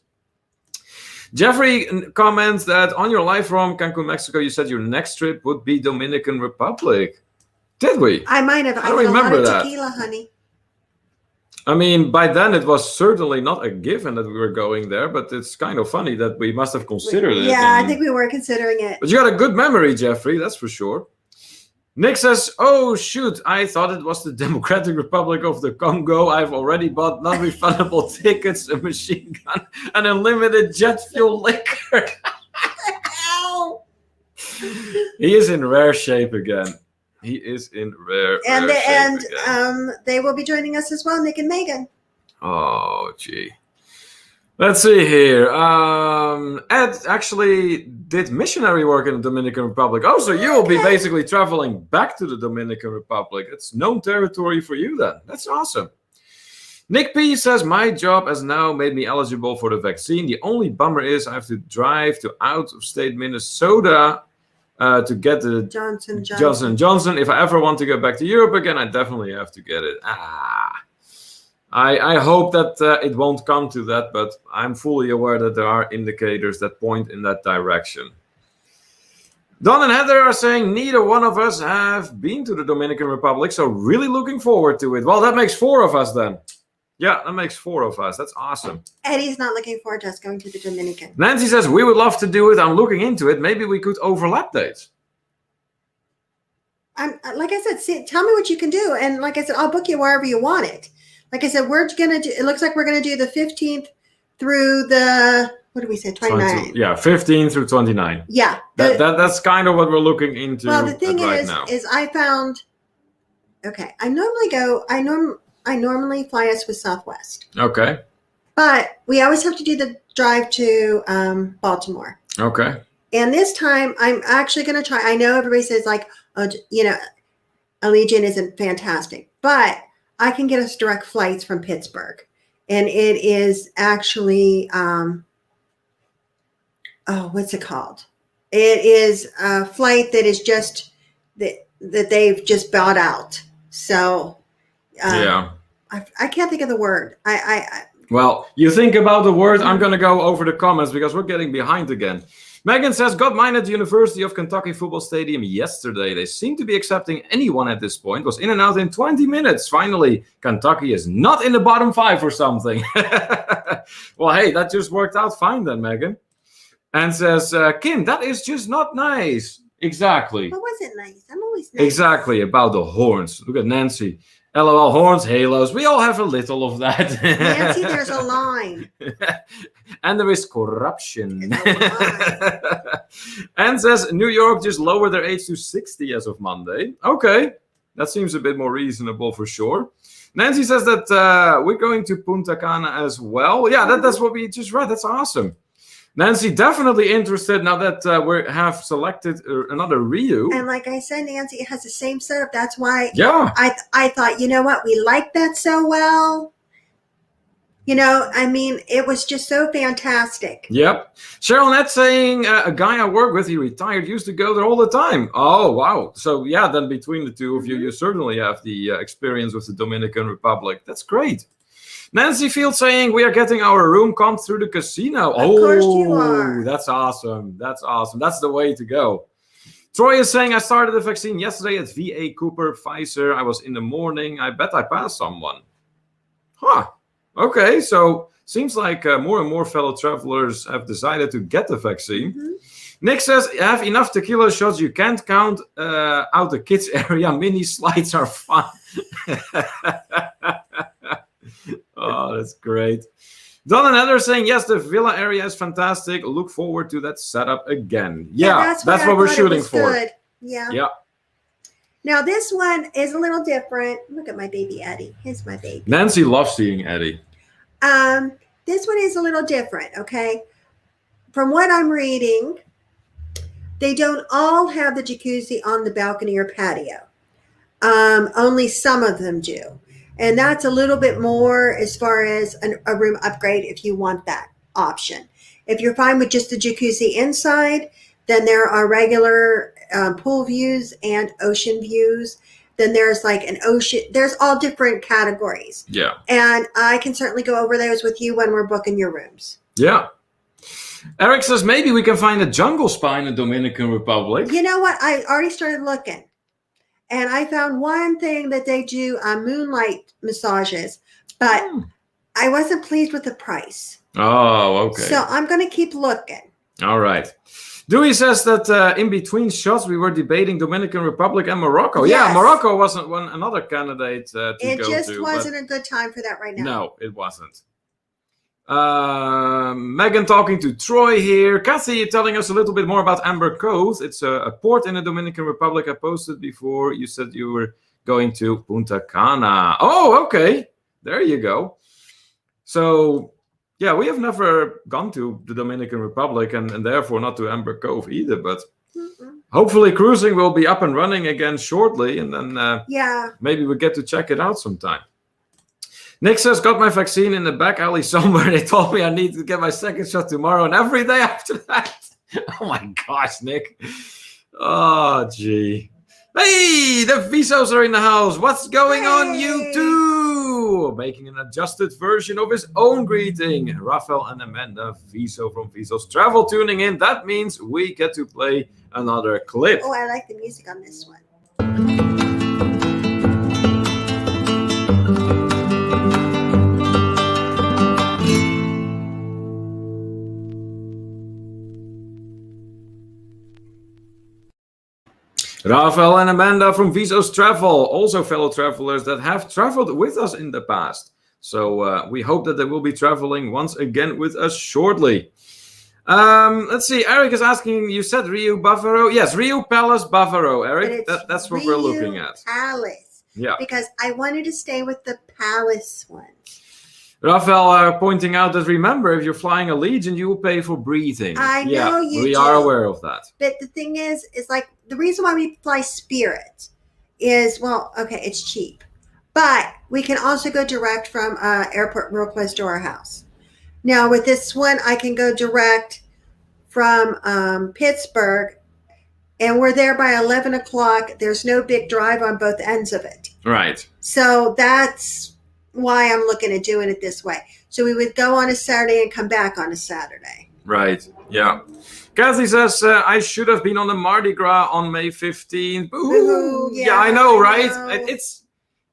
Jeffrey comments that on your live from Cancun, Mexico, you said your next trip would be Dominican Republic. Did we? I might have. I don't remember that. Tequila, honey. By then it was certainly not a given that we were going there, but it's kind of funny that we must have considered it. Yeah, I think we were considering it. But you got a good memory, Jeffrey, that's for sure. Nick says, oh, shoot, I thought it was the Democratic Republic of the Congo. I've already bought non-refundable tickets, a machine gun, and unlimited jet fuel liquor. He is in rare shape again. He is in rare shape again. They will be joining us as well, Nick and Megan. Oh, gee. Let's see here. Ed actually did missionary work in the Dominican Republic. Oh, so you will be basically traveling back to the Dominican Republic. It's known territory for you then. That's awesome. Nick P says, my job has now made me eligible for the vaccine. The only bummer is I have to drive to out-of-state Minnesota to get the Johnson & Johnson. If I ever want to go back to Europe again, I definitely have to get it. I hope that it won't come to that, but I'm fully aware that there are indicators that point in that direction. Don and Heather are saying neither one of us have been to the Dominican Republic, so really looking forward to it. Well, that makes 4 of us then. Yeah, that makes 4 of us. That's awesome. Eddie's not looking forward to us going to the Dominican. Nancy says, we would love to do it. I'm looking into it. Maybe we could overlap dates. Like I said, tell me what you can do. And like I said, I'll book you wherever you want it. Like I said, we're going to do, it looks like we're going to do the 15th through the, what did we say, 29? Yeah, 15 through 29. Yeah. That's kind of what we're looking into well, the thing right now. is I found, okay, I normally fly us with Southwest. Okay. But we always have to do the drive to Baltimore. Okay. And this time I'm actually going to try, I know everybody says like, Allegiant isn't fantastic, but I can get us direct flights from Pittsburgh. And it is actually, what's it called? It is a flight that is just, that they've just bought out. So, yeah. I can't think of the word. Well, you think about the word, I'm going to go over the comments because we're getting behind again. Megan says, got mine at the University of Kentucky football stadium yesterday. They seem to be accepting anyone at this point. Was in and out in 20 minutes. Finally, Kentucky is not in the bottom 5 or something. Well, hey, that just worked out fine then, Megan. And says, Kim, that is just not nice. Exactly. What was it nice? I'm always nice. Exactly, about the horns. Look at Nancy. LOL, horns, halos. We all have a little of that. Nancy, there's a line. And there is corruption. And says New York just lowered their age to 60 as of Monday. Okay, that seems a bit more reasonable for sure. Nancy says that we're going to Punta Cana as well. Yeah, that's what we just read. That's awesome. Nancy, definitely interested now that we have selected another Ryu. And like I said, Nancy, it has the same setup. That's why I thought, you know what, we like that so well. It was just so fantastic. Yep. Cheryl Nett saying, a guy I work with, he retired, used to go there all the time. Oh, wow. So, yeah, then between the two of you, you certainly have the experience with the Dominican Republic. That's great. Nancy Field saying, we are getting our room comped through the casino. Of course you are. That's awesome. That's awesome. That's the way to go. Troy is saying, I started the vaccine yesterday at VA Cooper, Pfizer. I was in the morning. I bet I passed someone. Huh. Okay, so seems like more and more fellow travelers have decided to get the vaccine. Mm-hmm. Nick says, have enough tequila shots. You can't count out the kids area. Mini slides are fun. Oh, that's great. Don and Heather saying, yes, the villa area is fantastic. Look forward to that setup again. Yeah, that's what we're shooting for. Good. Yeah. Yeah. Now, this one is a little different. Look at my baby Eddie. Here's my baby. Nancy loves seeing Eddie. This one is a little different, okay? From what I'm reading, they don't all have the jacuzzi on the balcony or patio. Only some of them do. And that's a little bit more as far as a room upgrade if you want that option. If you're fine with just the jacuzzi inside, then there are regular pool views and ocean views. Then there's like an ocean. There's all different categories. Yeah. And I can certainly go over those with you when we're booking your rooms. Yeah. Eric says maybe we can find a jungle spa in the Dominican Republic. You know what? I already started looking. And I found one thing that they do moonlight massages, but I wasn't pleased with the price. Oh, okay. So I'm going to keep looking. All right. Dewey says that in between shots we were debating Dominican Republic and Morocco. Yes. Yeah, Morocco wasn't another candidate to go to. It just wasn't a good time for that right now. No, it wasn't. Megan talking to Troy here. Kathy telling us a little bit more about Amber Cove. It's a port in the Dominican Republic. I posted before. You said you were going to Punta Cana. Oh, okay. There you go. So, yeah, we have never gone to the Dominican Republic and therefore not to Amber Cove either. But hopefully cruising will be up and running again shortly. And then maybe we get to check it out sometime. Nick says, got my vaccine in the back alley somewhere. They told me I need to get my second shot tomorrow and every day after that. Oh my gosh, Nick. Oh, gee. Hey, the Visos are in the house. What's going on, YouTube? Making an adjusted version of his own greeting. Rafael and Amanda Viso from Visos Travel tuning in. That means we get to play another clip. Oh, I like the music on this one. Rafael and Amanda from Visos Travel, also fellow travelers that have traveled with us in the past. So we hope that they will be traveling once again with us shortly. Let's see, Eric is asking, you said Rio Bavaro? Yes, Rio Palace Bavaro, Eric. That's what we're looking at. Palace. Yeah. Because I wanted to stay with the Palace one. Rafael pointing out that remember, if you're flying Allegiant, you will pay for breathing. I know you we do. are aware of that. But the thing is like the reason why we fly Spirit is, well, okay, it's cheap. But we can also go direct from airport real close to our house. Now with this one, I can go direct from Pittsburgh, and we're there by 11 o'clock. There's no big drive on both ends of it. Right. So that's why I'm looking at doing it this way. So we would go on a Saturday and come back on a Saturday. Right. Yeah. Kathy says, I should have been on the Mardi Gras on May 15th. Ooh, yeah, I know, right? It's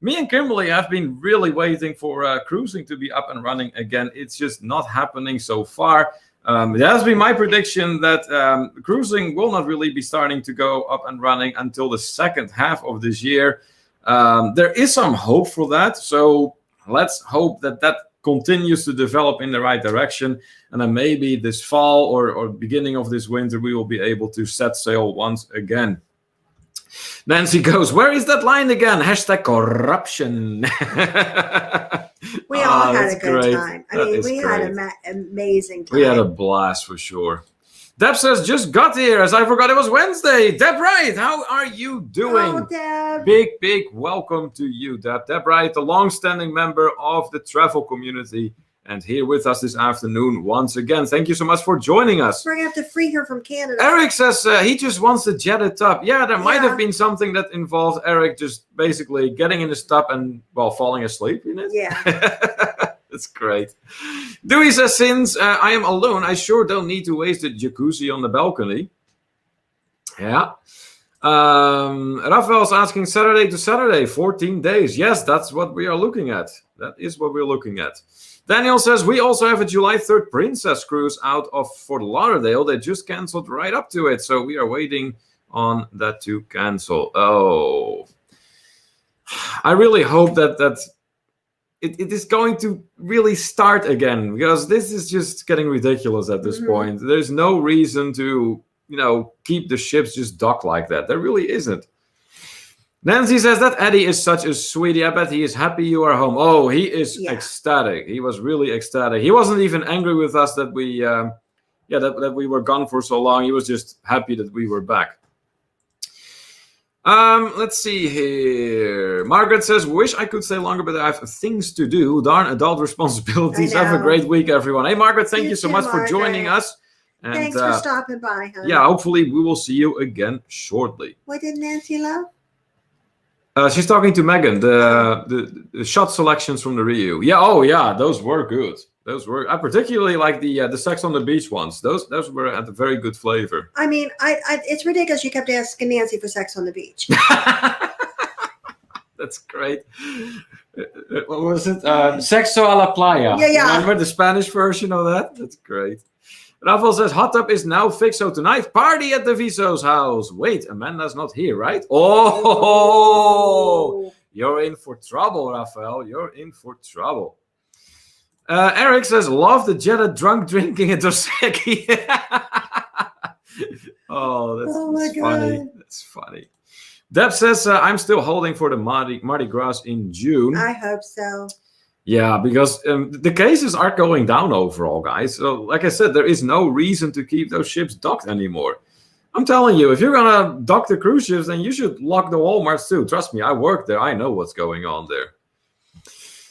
me and Kimberly have been really waiting for cruising to be up and running again. It's just not happening so far. It has been my prediction that cruising will not really be starting to go up and running until the second half of this year. There is some hope for that. So let's hope that continues to develop in the right direction. And then maybe this fall or beginning of this winter, we will be able to set sail once again. Nancy goes, where is that line again? # corruption. We all had a good time. I mean, we had an amazing time. We had a blast for sure. Deb says, just got here as I forgot it was Wednesday. Deb Wright, how are you doing? Oh, Deb. Big welcome to you, Deb. Deb Wright, a long-standing member of the travel community and here with us this afternoon once again. Thank you so much for joining us. We're going to have to free her from Canada. Eric says he just wants to jet it up. Yeah, there might have been something that involved Eric just basically getting in his tub and, well, falling asleep in it. Yeah. That's great. Dewey says, since I am alone, I sure don't need to waste the jacuzzi on the balcony. Yeah. Rafael's asking Saturday to Saturday, 14 days. Yes, that's what we are looking at. That is what we're looking at. Daniel says, we also have a July 3rd Princess cruise out of Fort Lauderdale. They just canceled right up to it. So we are waiting on that to cancel. Oh, I really hope that it is going to really start again, because this is just getting ridiculous at this point. There's no reason to, keep the ships just docked like that. There really isn't. Nancy says that Eddie is such a sweetie. I bet he is happy you are home. Oh, he is ecstatic. He was really ecstatic. He wasn't even angry with us that we, that we were gone for so long. He was just happy that we were back. Let's see here. Margaret says, wish I could stay longer, but I have things to do. Darn adult responsibilities. Have a great week, everyone. Hey, Margaret, thank you so much for joining us. And, thanks for stopping by, huh? Yeah, hopefully we will see you again shortly. What did Nancy love? She's talking to Megan, the shot selections from the Rio. Yeah, oh yeah, those were good. Those were. I particularly like the Sex on the Beach ones. Those were at a very good flavor. I mean, it's ridiculous. You kept asking Nancy for Sex on the Beach. That's great. What was it? Sexo a la playa. Yeah. Remember the Spanish version of that? That's great. Rafael says, hot tub is now fixed, so tonight, party at the Viso's house. Wait, Amanda's not here, right? Oh, you're in for trouble, Rafael. You're in for trouble. Eric says, love the Jetta drunk drinking at Dos Equis. Oh, that's funny. That's funny. Deb says, I'm still holding for the Mardi Gras in June. I hope so. Yeah, because the cases are going down overall, guys. So, like I said, there is no reason to keep those ships docked anymore. I'm telling you, if you're going to dock the cruise ships, then you should lock the Walmarts too. Trust me, I work there. I know what's going on there.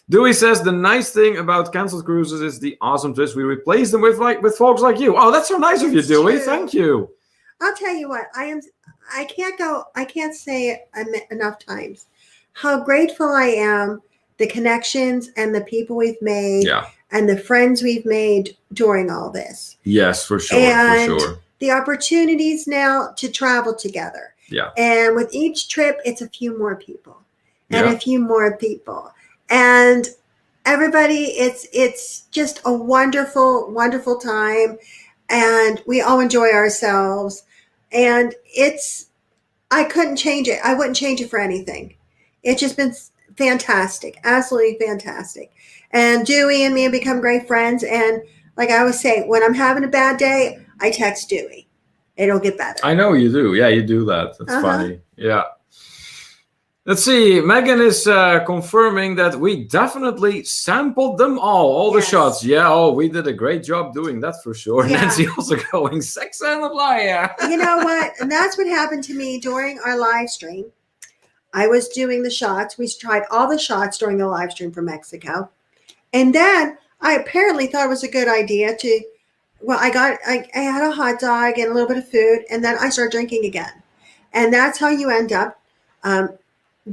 Dewey says, the nice thing about canceled cruises is the awesome trips. We replace them with folks like you. Oh, that's so nice of you, Dewey. True. Thank you. I'll tell you what, I can't say it enough times how grateful I am. The connections and the people we've made and the friends we've made during all this. Yes, for sure. And the opportunities now to travel together. Yeah. And with each trip, it's a few more people and a few more people. And everybody, it's just a wonderful, wonderful time. And we all enjoy ourselves. And I couldn't change it. I wouldn't change it for anything. It's just been fantastic, absolutely fantastic. And Dewey and me have become great friends. And like I always say, when I'm having a bad day, I text Dewey. It'll get better. I know you do. Yeah, you do that. That's funny. Yeah. Let's see. Megan is confirming that we definitely sampled them all the shots. Yeah, we did a great job doing that for sure. Yeah. Nancy also going, sex and the playa. You know what? And that's what happened to me during our live stream. I was doing the shots. We tried all the shots during the live stream from Mexico. And then I apparently thought it was a good idea I had a hot dog and a little bit of food, and then I started drinking again. And that's how you end up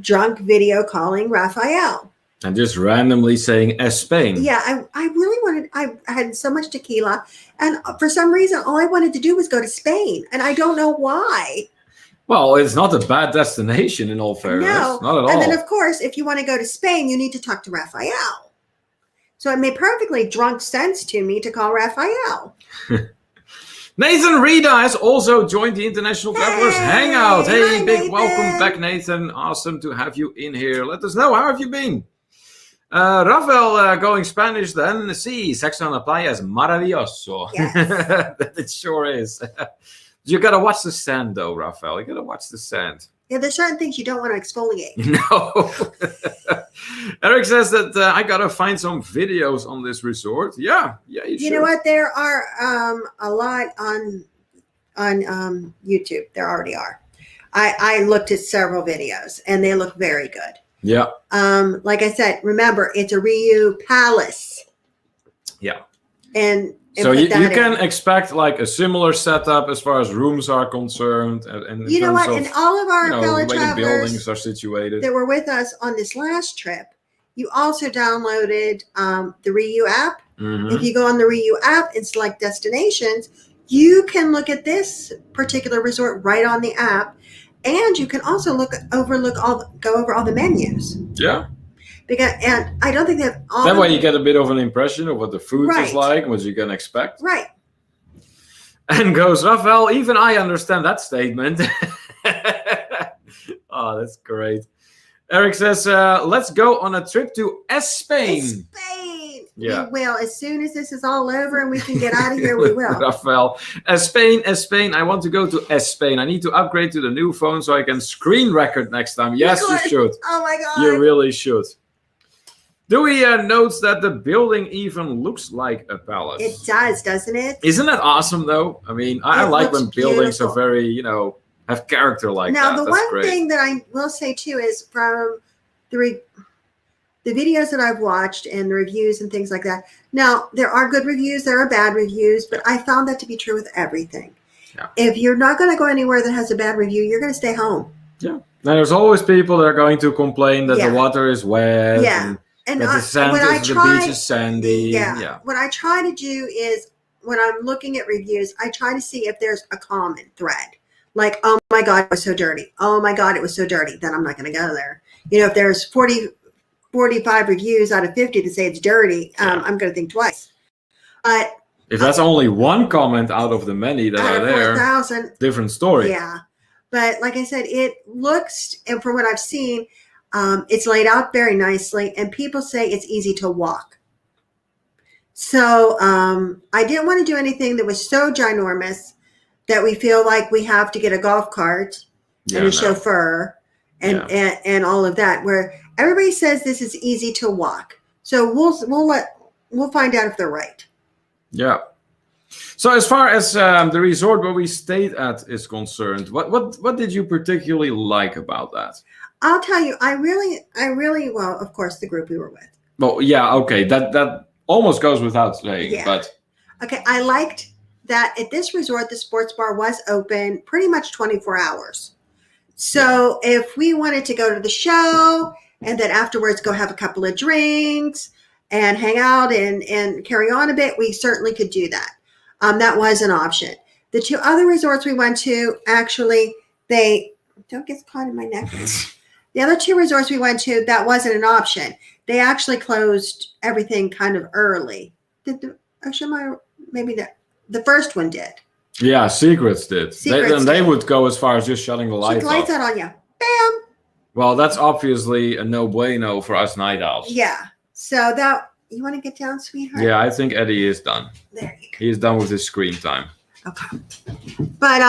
drunk video calling Rafael. And just randomly saying Spain. Yeah, I really I had so much tequila. And for some reason, all I wanted to do was go to Spain. And I don't know why. Well, it's not a bad destination in all fairness. No, not at all. And then, of course, if you want to go to Spain, you need to talk to Rafael. So it made perfectly drunk sense to me to call Rafael. Nathan Rita has also joined the International Travelers Hangout. Hey, big Nathan. Welcome back, Nathan. Awesome to have you in here. Let us know, how have you been? Rafael going Spanish then. Sí, sexo en la playa es maravilloso. Yes. That it sure is. You got to watch the sand, though, Rafael. You got to watch the sand. Yeah, there's certain things you don't want to exfoliate. No. Eric says that I got to find some videos on this resort. Yeah, you should. You know what? There are a lot on YouTube. There already are. I looked at several videos, and they look very good. Yeah. Like I said, remember, it's a Riu Palace. Yeah. And so you can expect like a similar setup as far as rooms are concerned, and you know what? And all of our fellow travelers buildings are situated that were with us on this last trip, you also downloaded the Riu app. Mm-hmm. If you go on the Riu app and select destinations, you can look at this particular resort right on the app, and you can also go over all the menus. Yeah. And I don't think they have all. That way you get a bit of an impression of what the food is like, what you can expect. Right. And goes, Rafael, even I understand that statement. Oh, that's great. Eric says, let's go on a trip to Spain. Spain. Yeah. We will. As soon as this is all over and we can get out of here, we will. Rafael, Spain. I want to go to Spain. I need to upgrade to the new phone so I can screen record next time. Yes, you should. Oh, my God. You really should. Dewey notes that the building even looks like a palace. It does, doesn't it? Isn't that awesome, though? I mean, I like when buildings are very, have character like that. Now, the one thing that I will say, too, is from the videos that I've watched and the reviews and things like that. Now, there are good reviews, there are bad reviews, but I found that to be true with everything. Yeah. If you're not going to go anywhere that has a bad review, you're going to stay home. Yeah. Now, there's always people that are going to complain that the water is wet. Yeah. And the beach is sandy. Yeah. What I try to do is when I'm looking at reviews, I try to see if there's a common thread. Like, oh my God, it was so dirty. Oh my God, it was so dirty. Then I'm not going to go there. If there's 45 reviews out of 50 that say it's dirty, I'm going to think twice. But If that's only one comment out of the many that are there, 4,000, different story. Yeah. But like I said, it looks, and from what I've seen, it's laid out very nicely, and people say it's easy to walk. So I didn't want to do anything that was so ginormous that we feel like we have to get a golf cart and a chauffeur and all of that, where everybody says this is easy to walk. So we'll find out if they're right. Yeah. So as far as the resort where we stayed at is concerned, what did you particularly like about that? I'll tell you, I really, well, of course, the group we were with. Well, yeah, okay, that almost goes without saying, but okay, I liked that at this resort the sports bar was open pretty much 24 hours. So if we wanted to go to the show and then afterwards go have a couple of drinks and hang out and carry on a bit, we certainly could do that. That was an option. The two other resorts we went to, actually, they don't get caught in my neck. The other two resorts we went to, that wasn't an option. They actually closed everything kind of early. The first one did. Yeah, Secrets did. They would go as far as just shutting the lights off. Lights out on you. Bam. Well, that's obviously a no bueno for us night owls. Yeah. So that, you want to get down, sweetheart? Yeah, I think Eddie is done. There you go. He's done with his screen time. Okay. But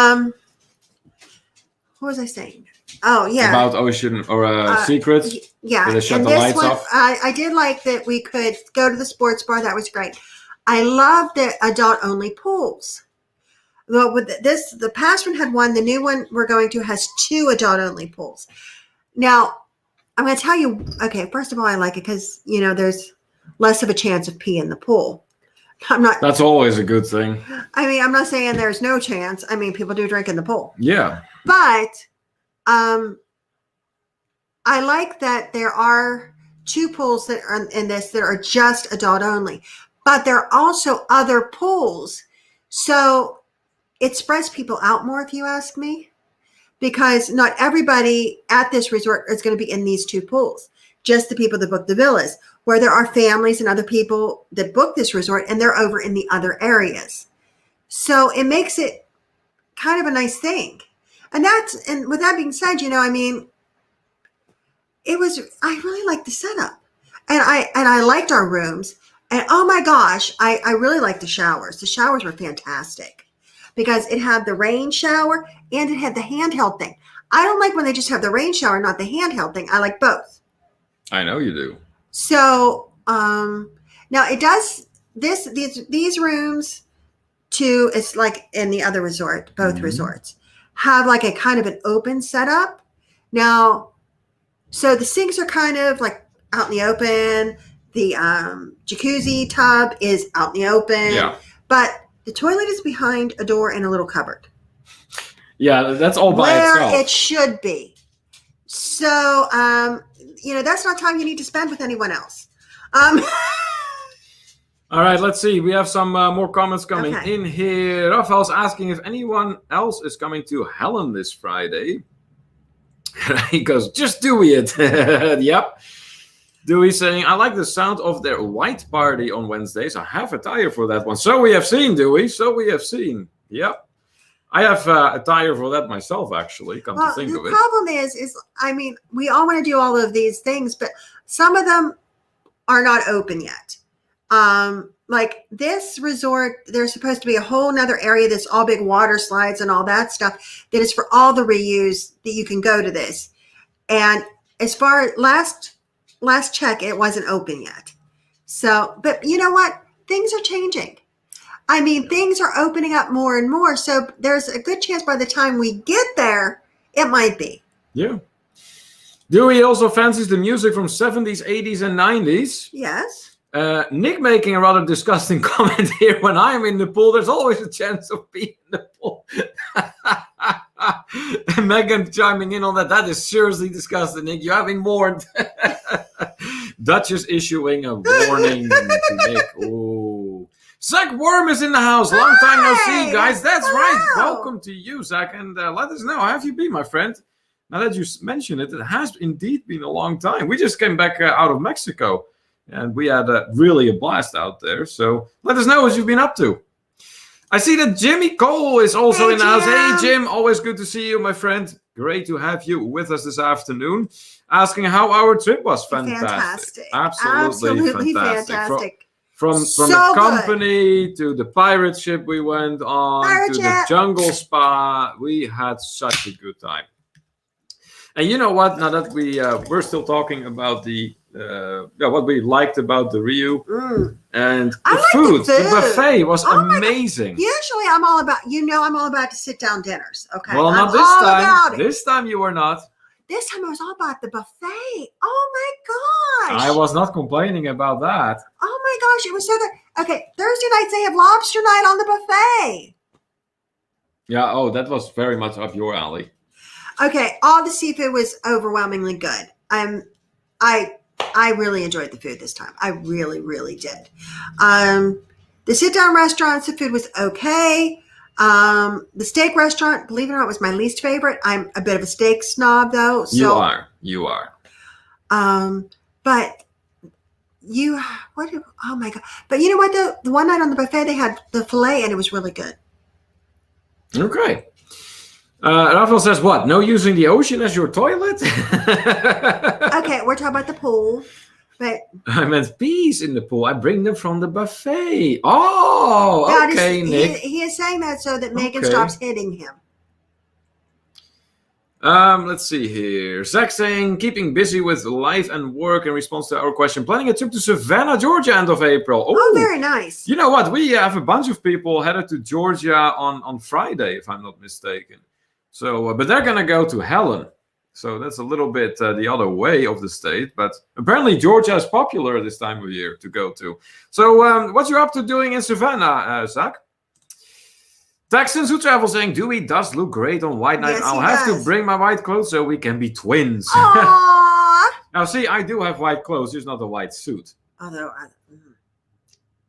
what was I saying? Oh yeah. About Ocean or Secrets? Yeah. Did they shut the lights off? I did like that we could go to the sports bar. That was great. I love the adult only pools. Well, with this, the past one had one. The new one we're going to has 2 adult only pools. Now, I'm going to tell you, okay, first of all, I like it because, there's less of a chance of pee in the pool. That's always a good thing. I mean, I'm not saying there's no chance. I mean, people do drink in the pool. Yeah. But I like that there are 2 pools that are in this that are just adult only. But there are also other pools. So it spreads people out more, if you ask me, because not everybody at this resort is going to be in these 2 pools, just the people that book the villas, where there are families and other people that book this resort and they're over in the other areas. So it makes it kind of a nice thing. And with that being said, I really liked the setup, and I liked our rooms. And oh my gosh, I really liked the showers. The showers were fantastic because it had the rain shower and it had the handheld thing. I don't like when they just have the rain shower, not the handheld thing. I like both. I know you do. So now it does these rooms too. It's like in the other resort, both resorts have like a kind of an open setup. Now, so the sinks are kind of like out in the open. The jacuzzi tub is out in the open, but the toilet is behind a door and a little cupboard. Yeah, that's all by itself. Where it should be. So, that's not time you need to spend with anyone else. All right, let's see. We have some more comments coming in here. Rafael's asking if anyone else is coming to Helen this Friday. He goes, just do it. Yep. Dewey saying, I like the sound of their white party on Wednesdays. I have attire for that one. So we have seen, Dewey. So we have seen. Yep. I have attire for that myself, actually, come to think of it. The problem is, we all want to do all of these things, but some of them are not open yet. Like this resort, there's supposed to be a whole nother area that's all big water slides and all that stuff that is for all the reuse that you can go to this. And as far as last check, it wasn't open yet. So, but you know what? Things are changing. Things are opening up more and more. So there's a good chance by the time we get there, it might be. Yeah. Dewey also fancies the music from 70s, 80s, and 90s. Yes. Nick making a rather disgusting comment here. When I'm in the pool, there's always a chance of being in the pool. And Megan chiming in on that. That is seriously disgusting, Nick. You're having warned. Duchess issuing a warning to Nick. Ooh. Zach Worm is in the house. Long time no see, guys. That's right. Welcome to you, Zach. And let us know. How have you been, my friend? Now that you mention it, it has indeed been a long time. We just came back out of Mexico. And we had really a blast out there. So let us know what you've been up to. I see that Jimmy Cole is also Hey, in the house. Hey, Jim. Jim. Always good to see you, my friend. Great to have you with us this afternoon. Asking how our trip was. Fantastic. Absolutely fantastic. From the company to the pirate ship we went on to the jungle spa. We had such a good time. And you know what? Now that we're still talking about the what we liked about the Rio and the food. The buffet was amazing. Usually I'm all about to sit down dinners. Okay. Well, not this time. This time you were not. This time I was all about the buffet. Oh my gosh. I was not complaining about that. Oh my gosh, it was so good. Okay, Thursday nights they have lobster night on the buffet. Yeah, that was very much up your alley. Okay, all the seafood was overwhelmingly good. I really enjoyed the food this time. I really, really did. The sit-down restaurants, the food was okay. The steak restaurant, believe it or not, was my least favorite. I'm a bit of a steak snob, though. So, You are. But oh my God. But you know what, the one night on the buffet, they had the filet, and it was really good. Okay. Rafael says, what? No using the ocean as your toilet? Okay, we're talking about the pool. But I meant bees in the pool. I bring them from the buffet. Oh, okay, Nick. He is saying that so that Megan stops hitting him. Let's see here. Zach saying, keeping busy with life and work in response to our question. Planning a trip to Savannah, Georgia, end of April. Oh, very nice. You know what? We have a bunch of people headed to Georgia on Friday, if I'm not mistaken. So, but they're going to go to Helen. So that's a little bit the other way of the state. But apparently Georgia is popular this time of year to go to. So what you up to doing in Savannah, Zach? Texans who travel saying, Dewey does look great on white night. Yes, I'll have to bring my white clothes so we can be twins. Now, see, I do have white clothes, just not a white suit. Although,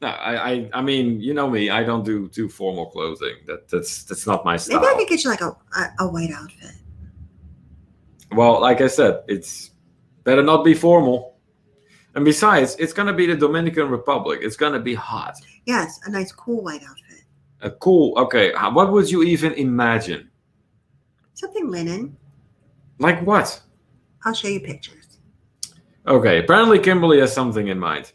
No, I mean, you know me. I don't do too formal clothing. That's not my style. maybe I could get you like a white outfit. Well, like I said, it's better not be formal. And besides, it's gonna be the Dominican Republic. It's gonna be hot. Yes, a nice cool white outfit. Okay. What would you even imagine? Something linen. Like what? I'll show you pictures. Okay, apparently Kimberly has something in mind.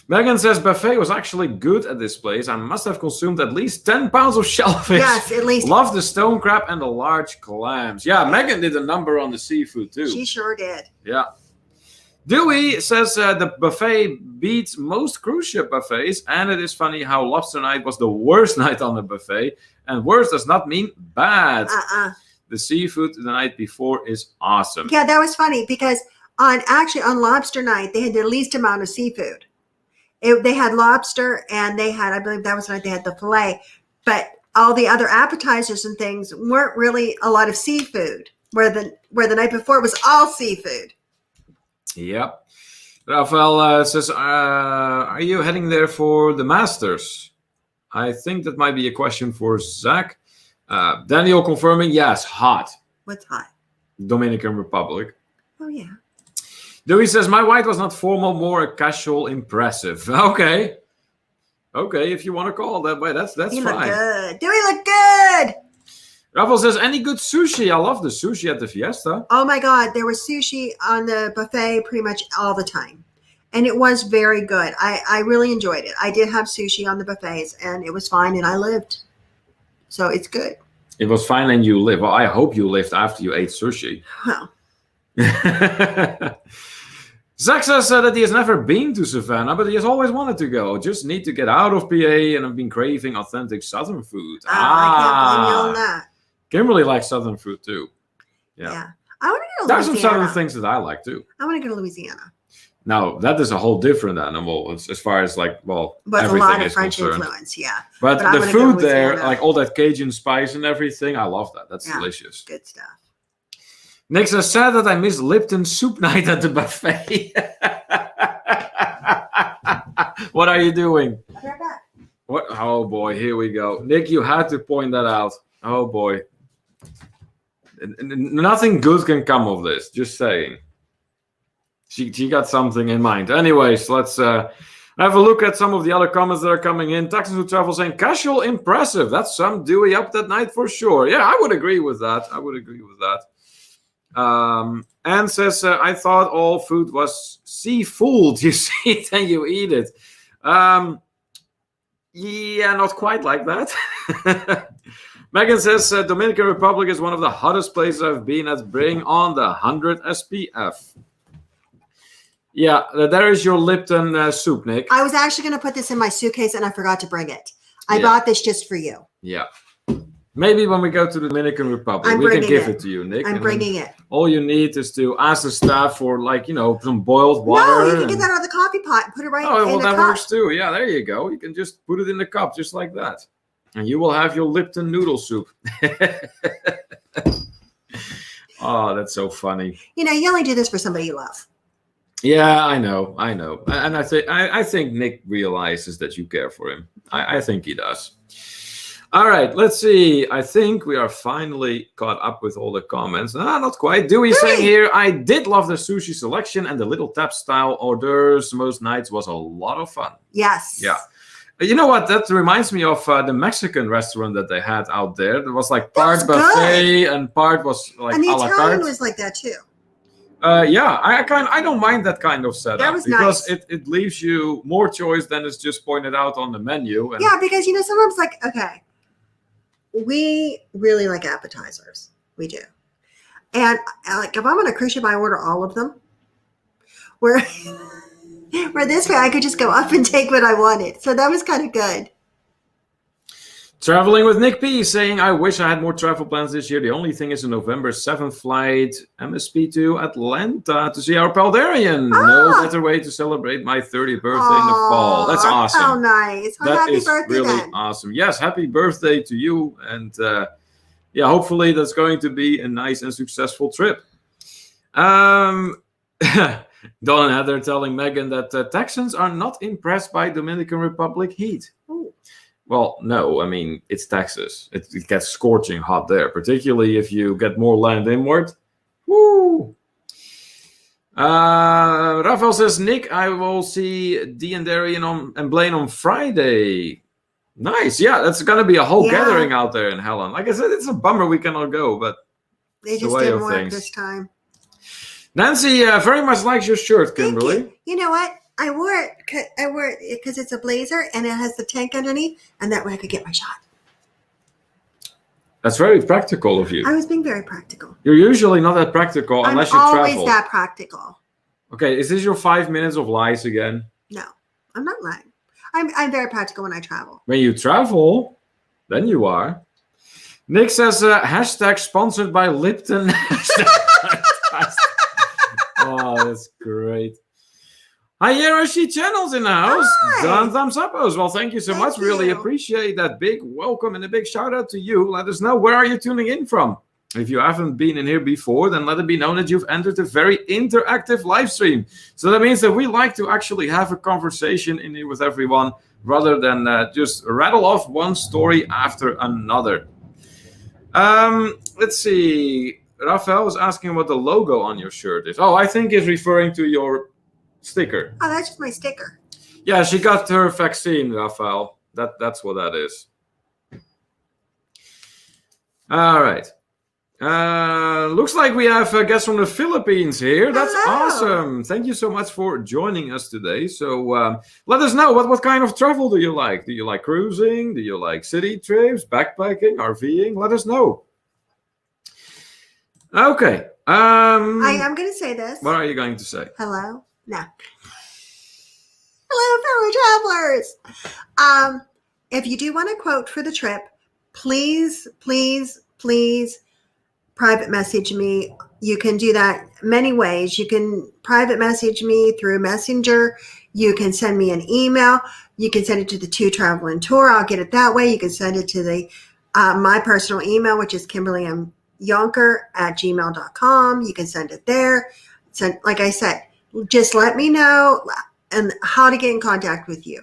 Megan says buffet was actually good at this place. I must have consumed at least 10 pounds of shellfish. Yes, at least. Love the stone crab and the large clams. Yeah, Megan did a number on the seafood too. She sure did. Yeah. Dewey says the buffet beats most cruise ship buffets, and it is funny how lobster night was the worst night on the buffet, and worse does not mean bad. The seafood the night before is awesome. Yeah, that was funny because on lobster night, they had the least amount of seafood. They had lobster, and they had, I believe that was the night they had the filet, but all the other appetizers and things weren't really a lot of seafood, where the night before it was all seafood. Yep. Rafael says, are you heading there for the Masters? I think that might be a question for Zach. Daniel confirming, yes, hot. What's hot? Dominican Republic. Oh, yeah. Dewey says, my white was not formal, more a casual, impressive. Okay, if you want to call it that way, that's fine. Look good. Dewey look good. Rafael says, any good sushi? I love the sushi at the Fiesta. Oh, my God. There was sushi on the buffet pretty much all the time. And it was very good. I really enjoyed it. I did have sushi on the buffets, and it was fine, and I lived. So it's good. It was fine and you lived. Well, I hope you lived after you ate sushi. Well. Zach says that he has never been to Savannah, but he has always wanted to go. Just need to get out of PA and have been craving authentic Southern food. I can't blame you on that. Kimberly likes Southern food too. Yeah. I want to go to Louisiana. There's some Southern things that I like too. I want to go to Louisiana. Now, that is a whole different animal as far as but a lot of French influence, yeah. But the food there, like all that Cajun spice and everything, I love that. That's delicious. Good stuff. Nick says, sad that I missed Lipton soup night at the buffet. What are you doing? I'll be right back. What? Oh, boy, here we go. Nick, you had to point that out. Oh, boy. Nothing good can come of this, just saying. She got something in mind. Anyways, let's Have a look at some of the other comments that are coming in. Texans Who Travel saying, casual, impressive. That's some Dewey up that night for sure. Yeah, I would agree with that. Anne says, I thought all food was seafood. You see it and you eat it. Yeah, not quite like that. Megan says, Dominican Republic is one of the hottest places I've been at. Bring on the 100 SPF. Yeah, there is your Lipton soup, Nick. I was actually going to put this in my suitcase and I forgot to bring it. I bought this just for you. Yeah. Maybe when we go to the Dominican Republic, we can give it to you, Nick. I'm bringing it. All you need is to ask the staff for, some boiled water. No, you can get that out of the coffee pot and put it right in the cup. Oh, well, that works too. Yeah, there you go. You can just put it in the cup just like that. And you will have your Lipton noodle soup. Oh, that's so funny. You only do this for somebody you love. Yeah, I know. And I think Nick realizes that you care for him. I think he does. All right, let's see. I think we are finally caught up with all the comments. Not quite. Dewey saying here, I did love the sushi selection and the little tap style hors d'oeuvres most nights was a lot of fun. Yes. Yeah. You know what? That reminds me of the Mexican restaurant that they had out there. There was like part buffet and part was like and the a la Italian carte. was like that too. Yeah, I don't mind that kind of setup. That was because nice. it leaves you more choice than is just pointed out on the menu. And yeah, because sometimes okay, we really like appetizers. We do. And if I'm on a cruise ship, I order all of them. Where this way I could just go up and take what I wanted. So that was kind of good. Traveling with Nick P saying, I wish I had more travel plans this year. The only thing is a November 7th flight, MSP to Atlanta to see our Paldarian. No better way to celebrate my 30th birthday in the fall. That's awesome. Oh, nice. Well, happy birthday really then. Awesome. Yes, happy birthday to you. And hopefully that's going to be a nice and successful trip. Don and Heather telling Megan that Texans are not impressed by Dominican Republic heat. Ooh. Well, no, I mean, it's Texas. It gets scorching hot there, particularly if you get more land inward. Woo! Rafael says, Nick, I will see Dee and Darian and Blaine on Friday. Nice. Yeah, that's going to be a whole gathering out there in Helen. Like I said, it's a bummer we cannot go, but they just didn't work this time. Nancy very much likes your shirt, Kimberly. Thank you. You know what? I wore it because it's a blazer and it has the tank underneath, and that way I could get my shot. That's very practical of you. I was being very practical. You're usually not that practical unless you travel. I'm always that practical. Okay, is this your 5 minutes of lies again? No, I'm not lying. I'm very practical when I travel. When you travel, then you are. Nick says, hashtag sponsored by Lipton. Oh, that's great. Hi, Hiroshi Channels in the house. Hi. Don Thumbs Uppos. Well, thank you so much. You. Really appreciate that. Big welcome and a big shout out to you. Let us know, where are you tuning in from? If you haven't been in here before, then let it be known that you've entered a very interactive live stream. So that means that we like to actually have a conversation in here with everyone rather than just rattle off one story after another. Let's see. Rafael was asking what the logo on your shirt is. Oh, I think he's referring to your sticker. Oh, that's just my sticker. Yeah, she got her vaccine, Rafael. That's what that is. All right. Looks like we have guests from the Philippines here. That's awesome. Thank you so much for joining us today. So let us know, what kind of travel do you like? Do you like cruising? Do you like city trips, backpacking, RVing? Let us know. Okay. I am going to say this. What are you going to say? Hello? No. Hello, fellow travelers. If you do want a quote for the trip, please private message me. You can do that many ways. You can private message me through Messenger. You can send me an email. You can send it to the To Travel and Tour. I'll get it that way. You can send it to the my personal email, which is KimberlyMYonker@gmail.com. You can send it there. Like I said, just let me know and how to get in contact with you.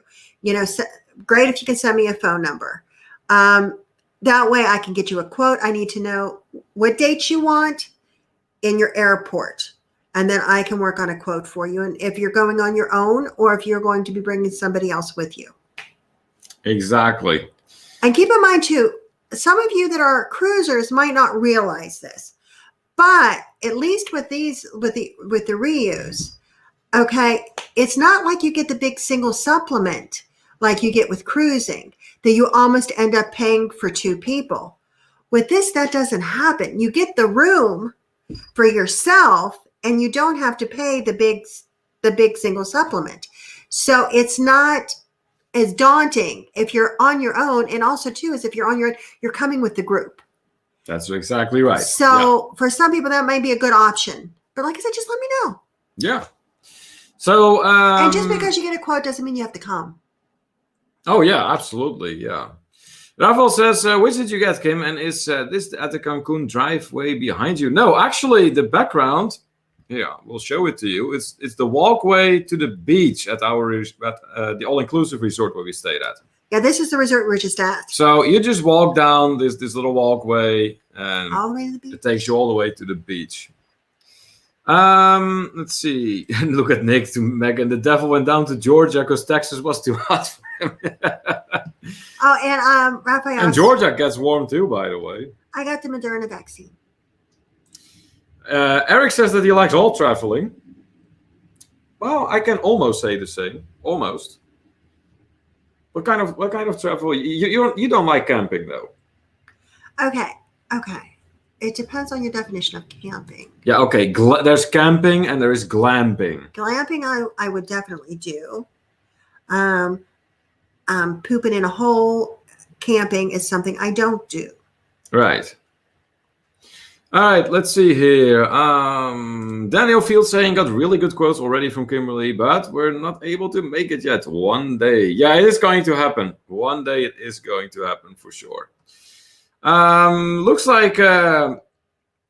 Great if you can send me a phone number. That way I can get you a quote. I need to know what dates you want in your airport. and then I can work on a quote for you. And if you're going on your own, or if you're going to be bringing somebody else with you. Exactly. And keep in mind too, some of you that are cruisers might not realize this, but at least with the reuse, okay, it's not like you get the big single supplement like you get with cruising that you almost end up paying for 2 people. With this, that doesn't happen. You get the room for yourself, and you don't have to pay the big single supplement. So it's not as daunting if you're on your own, and also too is if you're on your own, you're coming with the group. That's exactly right. So for some people that might be a good option, but like I said, just let me know. Yeah. So and just because you get a quote doesn't mean you have to come. Oh yeah, absolutely, yeah. Rafael says, which did you get, Kim? And is this at the Cancun driveway behind you? No, actually, the background. Yeah, we'll show it to you. It's the walkway to the beach at the all-inclusive resort where we stayed at. Yeah, this is the resort we're just at. So you just walk down this little walkway, and all the way to the beach. It takes you all the way to the beach. Let's see. And look at Nick to Megan. The devil went down to Georgia because Texas was too hot for him. Oh, and Raphael. And Georgia gets warm too, by the way. I got the Moderna vaccine. Eric says that he likes all traveling. Well, I can almost say the same. Almost. What kind of travel? You don't like camping though. Okay. It depends on your definition of camping. Yeah. Okay. There's camping and there is glamping. Glamping, I would definitely do. Pooping in a hole, camping is something I don't do. Right. All right, let's see here. Daniel Field saying got really good quotes already from Kimberly, but we're not able to make it yet. One day. Yeah, it is going to happen. One day it is going to happen for sure. Looks like Dawn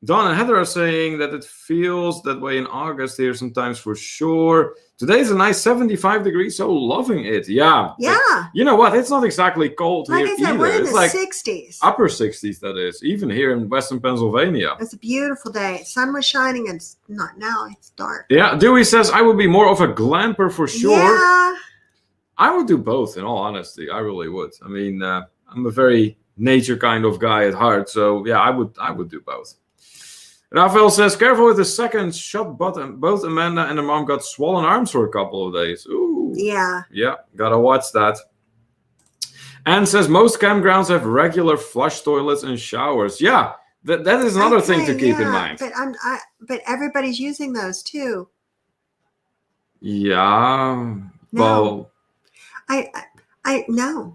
and Heather are saying that it feels that way in August here sometimes for sure. Today's a nice 75 degrees, so loving it. Yeah. Yeah. You know what? It's not exactly cold like here I said, either. we're in it's the like 60s. Upper 60s, that is. Even here in Western Pennsylvania. It's a beautiful day. Sun was shining, and it's not now. It's dark. Yeah. Dewey says, I would be more of a glamper for sure. Yeah. I would do both, in all honesty. I really would. I mean, I'm a very nature kind of guy at heart. So, yeah, I would do both. Rafael says, careful with the second shot button. Both Amanda and her mom got swollen arms for a couple of days. Ooh. Yeah. Yeah, gotta watch that. And says, most campgrounds have regular flush toilets and showers. Yeah, that is another thing to keep in mind. But everybody's using those too. Yeah. No. Well. I no.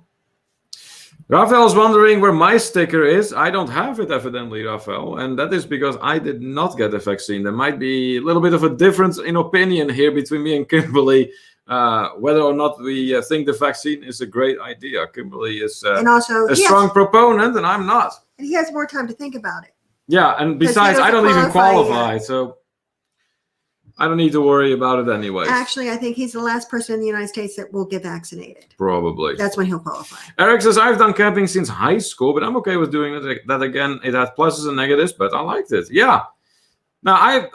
Raphael's wondering where my sticker is. I don't have it, evidently, Raphael. And that is because I did not get the vaccine. There might be a little bit of a difference in opinion here between me and Kimberly, whether or not we think the vaccine is a great idea. Kimberly is and also, a strong proponent, and I'm not. And he has more time to think about it. Yeah, and besides, I don't even qualify, so I don't need to worry about it anyway. Actually, I think he's the last person in the United States that will get vaccinated. Probably. That's when he'll qualify. Eric says, I've done camping since high school, but I'm okay with doing that again. It had pluses and negatives, but I liked it. Yeah. Now, I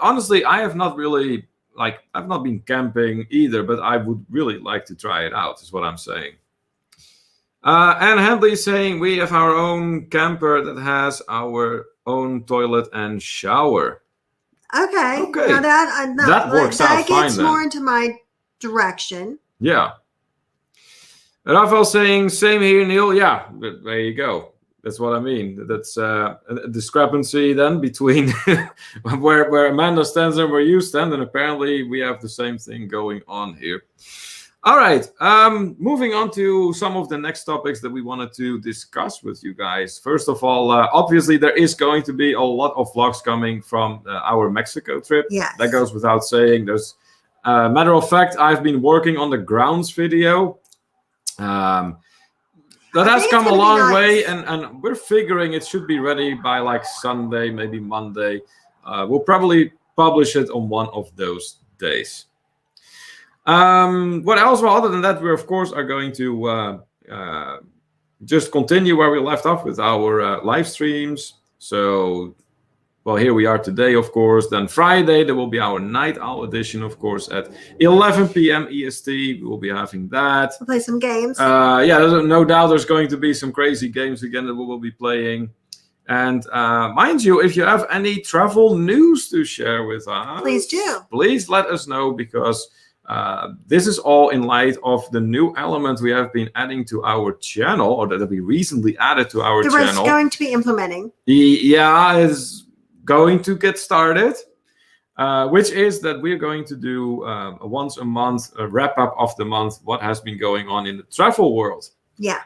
have not really, I've not been camping either, but I would really like to try it out, is what I'm saying. And Handley's saying, we have our own camper that has our own toilet and shower. Okay. Now that works out fine. That gets more into my direction. Yeah. Rafael saying, same here, Neil. Yeah, there you go. That's what I mean. That's a discrepancy then between where Amanda stands and where you stand. And apparently we have the same thing going on here. All right. Moving on to some of the next topics that we wanted to discuss with you guys. First of all, obviously, there is going to be a lot of vlogs coming from our Mexico trip. Yes. That goes without saying. There's, matter of fact, I've been working on the grounds video. That has come a long way, and we're figuring it should be ready by Sunday, maybe Monday. We'll probably publish it on one of those days. What else? Well, other than that, we of course are going to just continue where we left off with our live streams. So Well, here we are today, of course. Then Friday, there will be our Night Owl edition, of course, at 11 p.m. EST. We will be having that. We'll play some games. No doubt there's going to be some crazy games again that we will be playing. And mind you, if you have any travel news to share with us, please do. Please let us know, because this is all in light of the new element we have been adding to our channel, or that we recently added to our channel. We're going to be implementing. Is going to get started, which is that we're going to do once a month a wrap up of the month, what has been going on in the travel world. Yeah.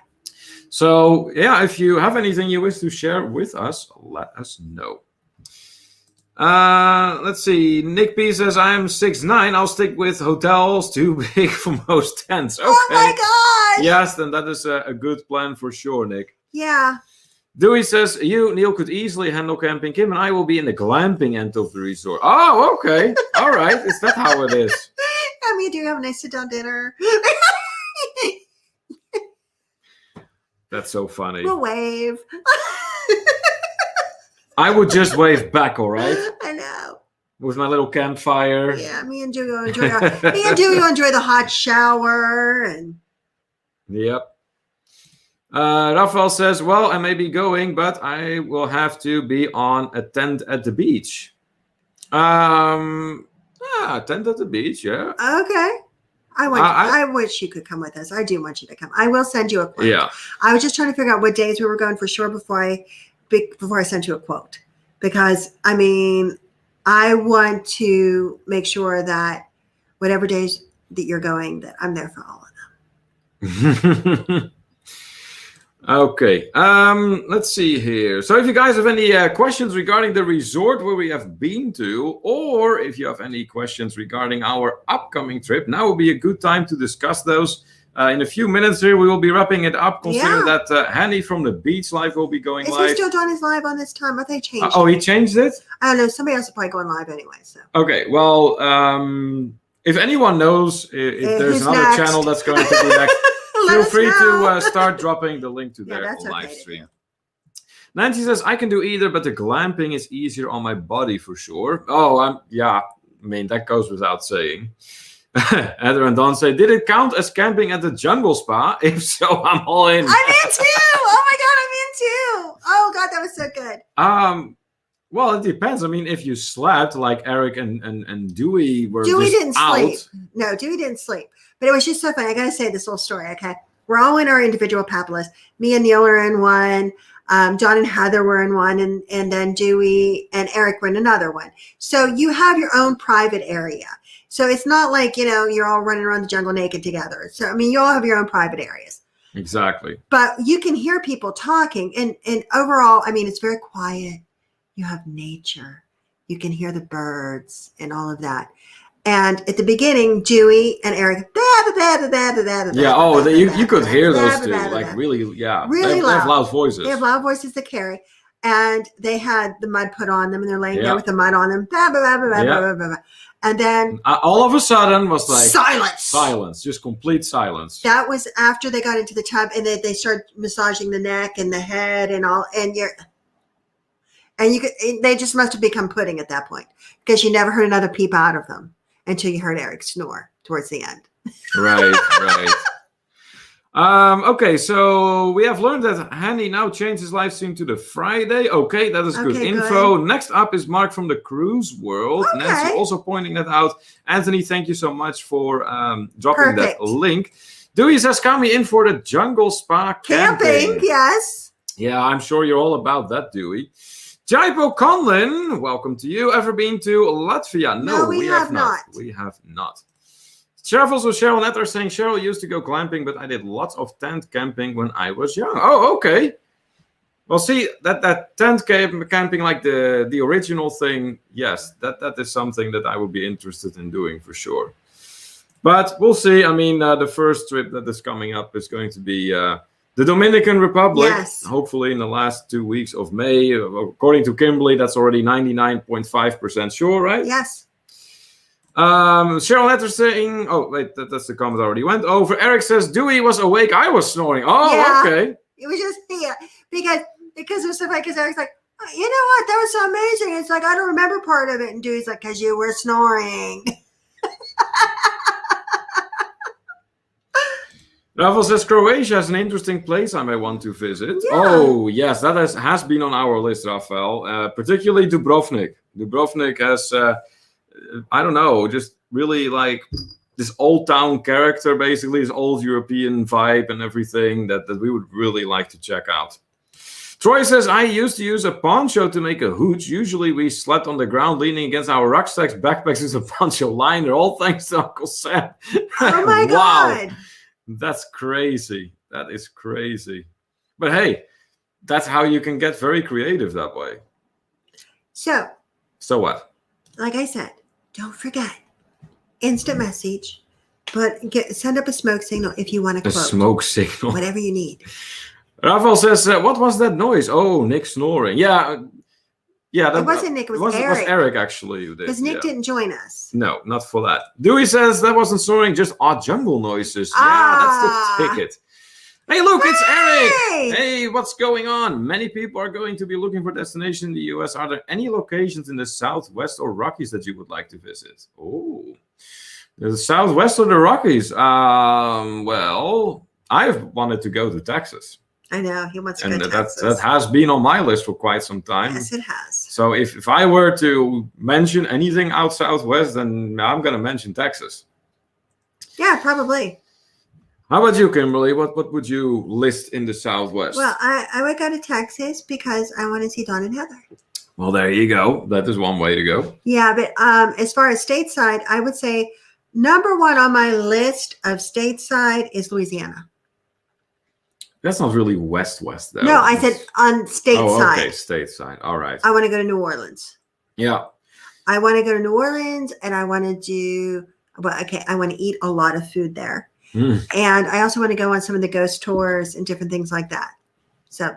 So if you have anything you wish to share with us, let us know. Let's see. Nick P says, I'm 6'9". I'll stick with hotels too big for most tents. Okay. Oh my gosh. Yes, then that is a good plan for sure, Nick. Yeah. Dewey says, you, Neil, could easily handle camping. Kim and I will be in the glamping end of the resort. Oh, okay. All right. Is that how it is? I mean, do you have a nice sit-down dinner? That's so funny. We'll wave. I would just wave back, all right? I know. With my little campfire. Yeah, me and Dewey will enjoy the hot shower. And Yep. Rafael says, well, I may be going, but I will have to be on a tent at the beach. Tent at the beach, yeah. Okay. I wish you could come with us. I do want you to come. I will send you a quote. Yeah. I was just trying to figure out what days we were going for sure before I sent you a quote. Because, I mean, I want to make sure that whatever days that you're going, that I'm there for all of them. Okay, let's see here. So if you guys have any questions regarding the resort where we have been to, or if you have any questions regarding our upcoming trip, now would be a good time to discuss those. In a few minutes here, we will be wrapping it up. Consider that Hanny from the Beach Live will be going live. Is he still doing his live on this time? Or they changed it? Oh, he changed it? I don't know. Somebody else is probably going live anyway. So. Okay, well, if anyone knows if there's another next? channel that's going to be next, feel free to start dropping the link to their live stream. Nancy says, I can do either, but the glamping is easier on my body for sure. Oh, I mean, that goes without saying. Heather and Don say, did it count as camping at the jungle spa? If so, I'm all in. I'm in too. Oh my God, I'm in too. Oh God, that was so good. Well, it depends. I mean, if you slept like Eric and Dewey were Dewey just didn't out. sleep. No, Dewey didn't sleep. But it was just so funny. I got to say this little story, okay? We're all in our individual papalas. Me and Neil are in one. John and Heather were in one. And then Dewey and Eric were in another one. So you have your own private area. So it's not like, you're all running around the jungle naked together. So, I mean, you all have your own private areas. Exactly. But you can hear people talking. And overall, I mean, it's very quiet. You have nature. You can hear the birds and all of that. And at the beginning, Dewey and Eric, you could hear those two, like really loud. They have loud voices. They have loud voices that carry. And they had the mud put on them, and they're laying there with the mud on them. And then all of a sudden was like silence, just complete silence. That was after they got into the tub, and they started massaging the neck and the head and all, they just must have become pudding at that point, because you never heard another peep out of them until you heard Eric snore towards the end. Right. Okay, so we have learned that Hanny now changed his live stream to the Friday. Okay, that is good info. Good. Next up is Mark from the Cruise World. Okay. Nancy also pointing that out. Anthony, thank you so much for dropping that link. Dewey says, count me in for the jungle spa camping. Yes. Yeah, I'm sure you're all about that, Dewey. Jaipo Conlin, welcome to you. Ever been to Latvia? No, we have not. We have not. Travels with Cheryl Net are saying, Cheryl used to go glamping, but I did lots of tent camping when I was young. Oh, okay. Well, see, that tent camping, like the original thing, yes, that is something that I would be interested in doing for sure. But we'll see. I mean, the first trip that is coming up is going to be the Dominican Republic. Yes. Hopefully in the last 2 weeks of May. According to Kimberly, that's already 99.5% sure, right? Yes. Cheryl Letter saying, oh, wait, that's the comment I already went over. Eric says, Dewey was awake. I was snoring. Oh, yeah. Okay. It was just, because it was so funny, because Eric's like, You know what? That was so amazing. It's like, I don't remember part of it. And Dewey's like, because you were snoring. Rafael says Croatia is an interesting place I may want to visit. Yeah. Oh, yes, that has been on our list, Rafael. Particularly Dubrovnik. Dubrovnik has, I don't know, just really like this old town character, basically, this old European vibe and everything that we would really like to check out. Troy says, I used to use a poncho to make a hooch. Usually we slept on the ground leaning against our rucksacks, backpacks with a poncho liner. All thanks to Uncle Sam. Oh my Wow. God. That's crazy. That is crazy. But hey, that's how you can get very creative that way. So what? Like I said, don't forget, instant message, but send up a smoke signal if you want to A quote. smoke signal. Whatever you need. Rafael says, what was that noise? Oh, Nick snoring. Yeah. That It wasn't Nick, it was Eric. It was Eric, actually, who did. Because Nick didn't join us. No, not for that. Dewey says that wasn't snoring, just odd jungle noises. Yeah, that's the ticket. Hey, look, it's Eric. Hey, what's going on? Many people are going to be looking for destinations in the U.S. Are there any locations in the Southwest or Rockies that you would like to visit? Oh, the Southwest or the Rockies? Well, I've wanted to go to Texas. I know, he wants to go to Texas. That has been on my list for quite some time. Yes, it has. So if I were to mention anything out Southwest, then I'm going to mention Texas. Yeah, probably. How about you, Kimberly? What would you list in the Southwest? Well, I would go to Texas because I want to see Dawn and Heather. Well, there you go. That is one way to go. Yeah, but as far as stateside, I would say number one on my list of stateside is Louisiana. That's not really west, though. No, I said on stateside. Oh, okay, stateside. All right. I want to go to New Orleans. Yeah. I want to go to New Orleans, and I want to do, I want to eat a lot of food there. Mm. And I also want to go on some of the ghost tours and different things like that. So.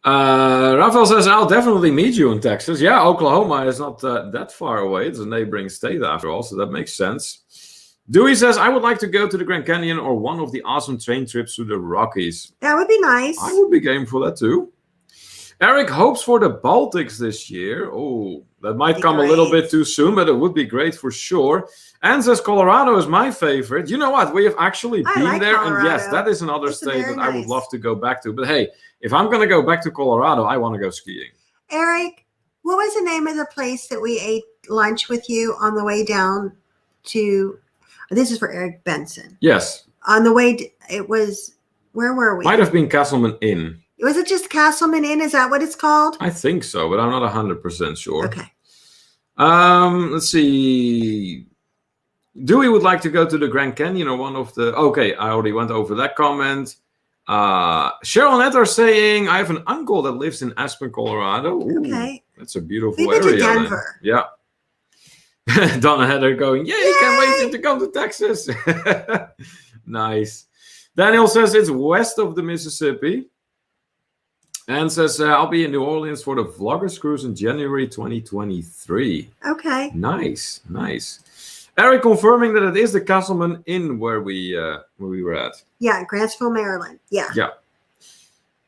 Rafael says, I'll definitely meet you in Texas. Yeah, Oklahoma is not that far away. It's a neighboring state after all, so that makes sense. Dewey says, I would like to go to the Grand Canyon or one of the awesome train trips to the Rockies. That would be nice. I would be game for that too. Eric hopes for the Baltics this year. Oh, that might come a little bit too soon, but it would be great for sure. And says Colorado is my favorite. You know what? We have actually been there. Colorado. And yes, that is another state that I would love to go back to. But hey, if I'm going to go back to Colorado, I want to go skiing. Eric, what was the name of the place that we ate lunch with you on the way down to... This is for Eric Benson. Yes. On the way, it was, where were we? Might have been Castleman Inn. Was it just Castleman Inn? Is that what it's called? I think so, but I'm not 100% sure. Okay. Let's see. Dewey would like to go to the Grand Canyon or one of the... Okay, I already went over that comment. Cheryl and Ed are saying, I have an uncle that lives in Aspen, Colorado. Ooh, okay. That's a beautiful We've area. been to Denver. Then. Yeah. Donna Heather going, yay, can't wait to come to Texas. Nice. Daniel says it's west of the Mississippi. And says, I'll be in New Orleans for the Vloggers Cruise in January 2023. Okay. Nice. Eric confirming that it is the Castleman Inn where we were at. Yeah, Grantsville, Maryland. Yeah. Yeah.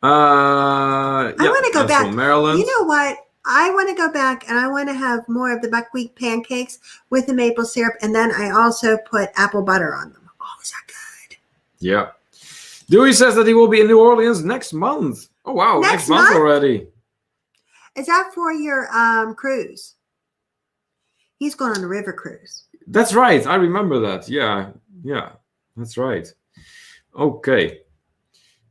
I want to go back. Maryland. You know what? I want to go back and I want to have more of the buckwheat pancakes with the maple syrup. And then I also put apple butter on them. Oh, is that good? Yeah. Dewey says that he will be in New Orleans next month. Oh, wow. Next month already. Is that for your cruise? He's going on a river cruise. That's right. I remember that. Yeah. That's right. Okay.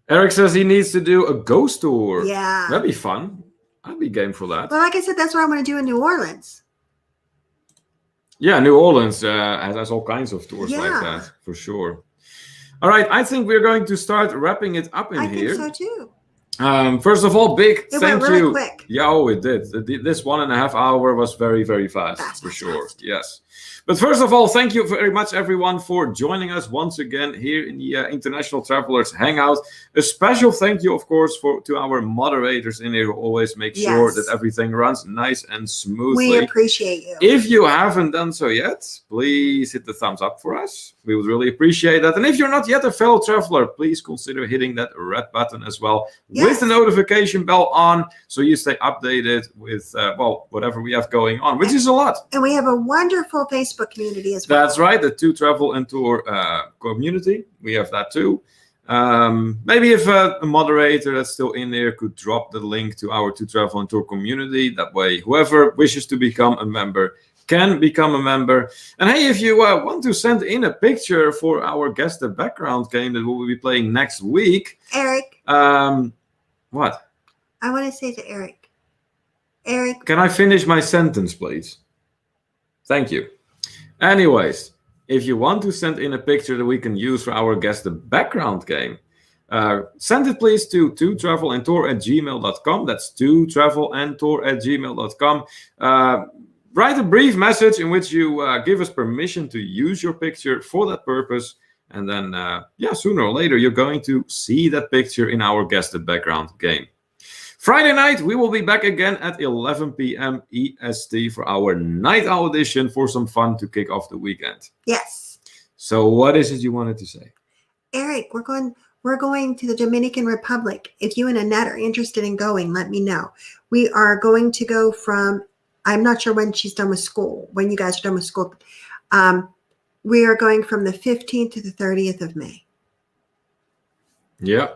Eric says he needs to do a ghost tour. Yeah. That'd be fun. I'd be game for that. Well, like I said, that's what I want to do in New Orleans. Yeah, New Orleans has all kinds of tours like that, for sure. All right, I think we're going to start wrapping it up in here. I think so too. First of all, big thank went really quick. Yeah, oh, it did. This 1.5 hour was very, very fast, for sure. Yes. But first of all, thank you very much, everyone, for joining us once again here in the International Travelers Hangout. A special thank you, of course, to our moderators in here who always make sure that everything runs nice and smoothly. We appreciate you. If you haven't done so yet, please hit the thumbs up for us. We would really appreciate that. And if you're not yet a fellow traveler, please consider hitting that red button as well with the notification bell on, so you stay updated with, whatever we have going on, which is a lot. And we have a wonderful Facebook community as well. That's right, the To Travel and Tour community. We have that too. Maybe if a moderator that's still in there could drop the link to our To Travel and Tour community. That way, whoever wishes to become a member can become a member. And hey, if you want to send in a picture for our Guess the Background game that we will be playing next week. Eric. What? I want to say to Eric. Eric. Can I finish my sentence, please? Thank you. Anyways, if you want to send in a picture that we can use for our Guess the Background game, send it please to totravelandtour@gmail.com. That's totravelandtour@gmail.com. Write a brief message in which you give us permission to use your picture for that purpose. And then, sooner or later, you're going to see that picture in our Guess the Background game. Friday night, we will be back again at 11 p.m. EST for our Night Owl edition for some fun to kick off the weekend. Yes. So what is it you wanted to say? Eric, we're going to the Dominican Republic. If you and Annette are interested in going, let me know. We are going to go from, I'm not sure when she's done with school, when you guys are done with school. We are going from the 15th to the 30th of May. Yeah.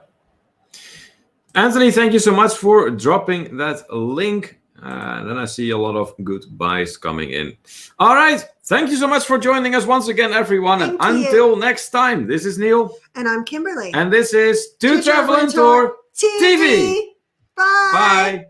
Anthony, thank you so much for dropping that link. Then I see a lot of goodbyes coming in. All right. Thank you so much for joining us once again, everyone. Thank and you. Until next time, this is Neil. And I'm Kimberly. And this is To Travel and Tour TV. Bye. Bye.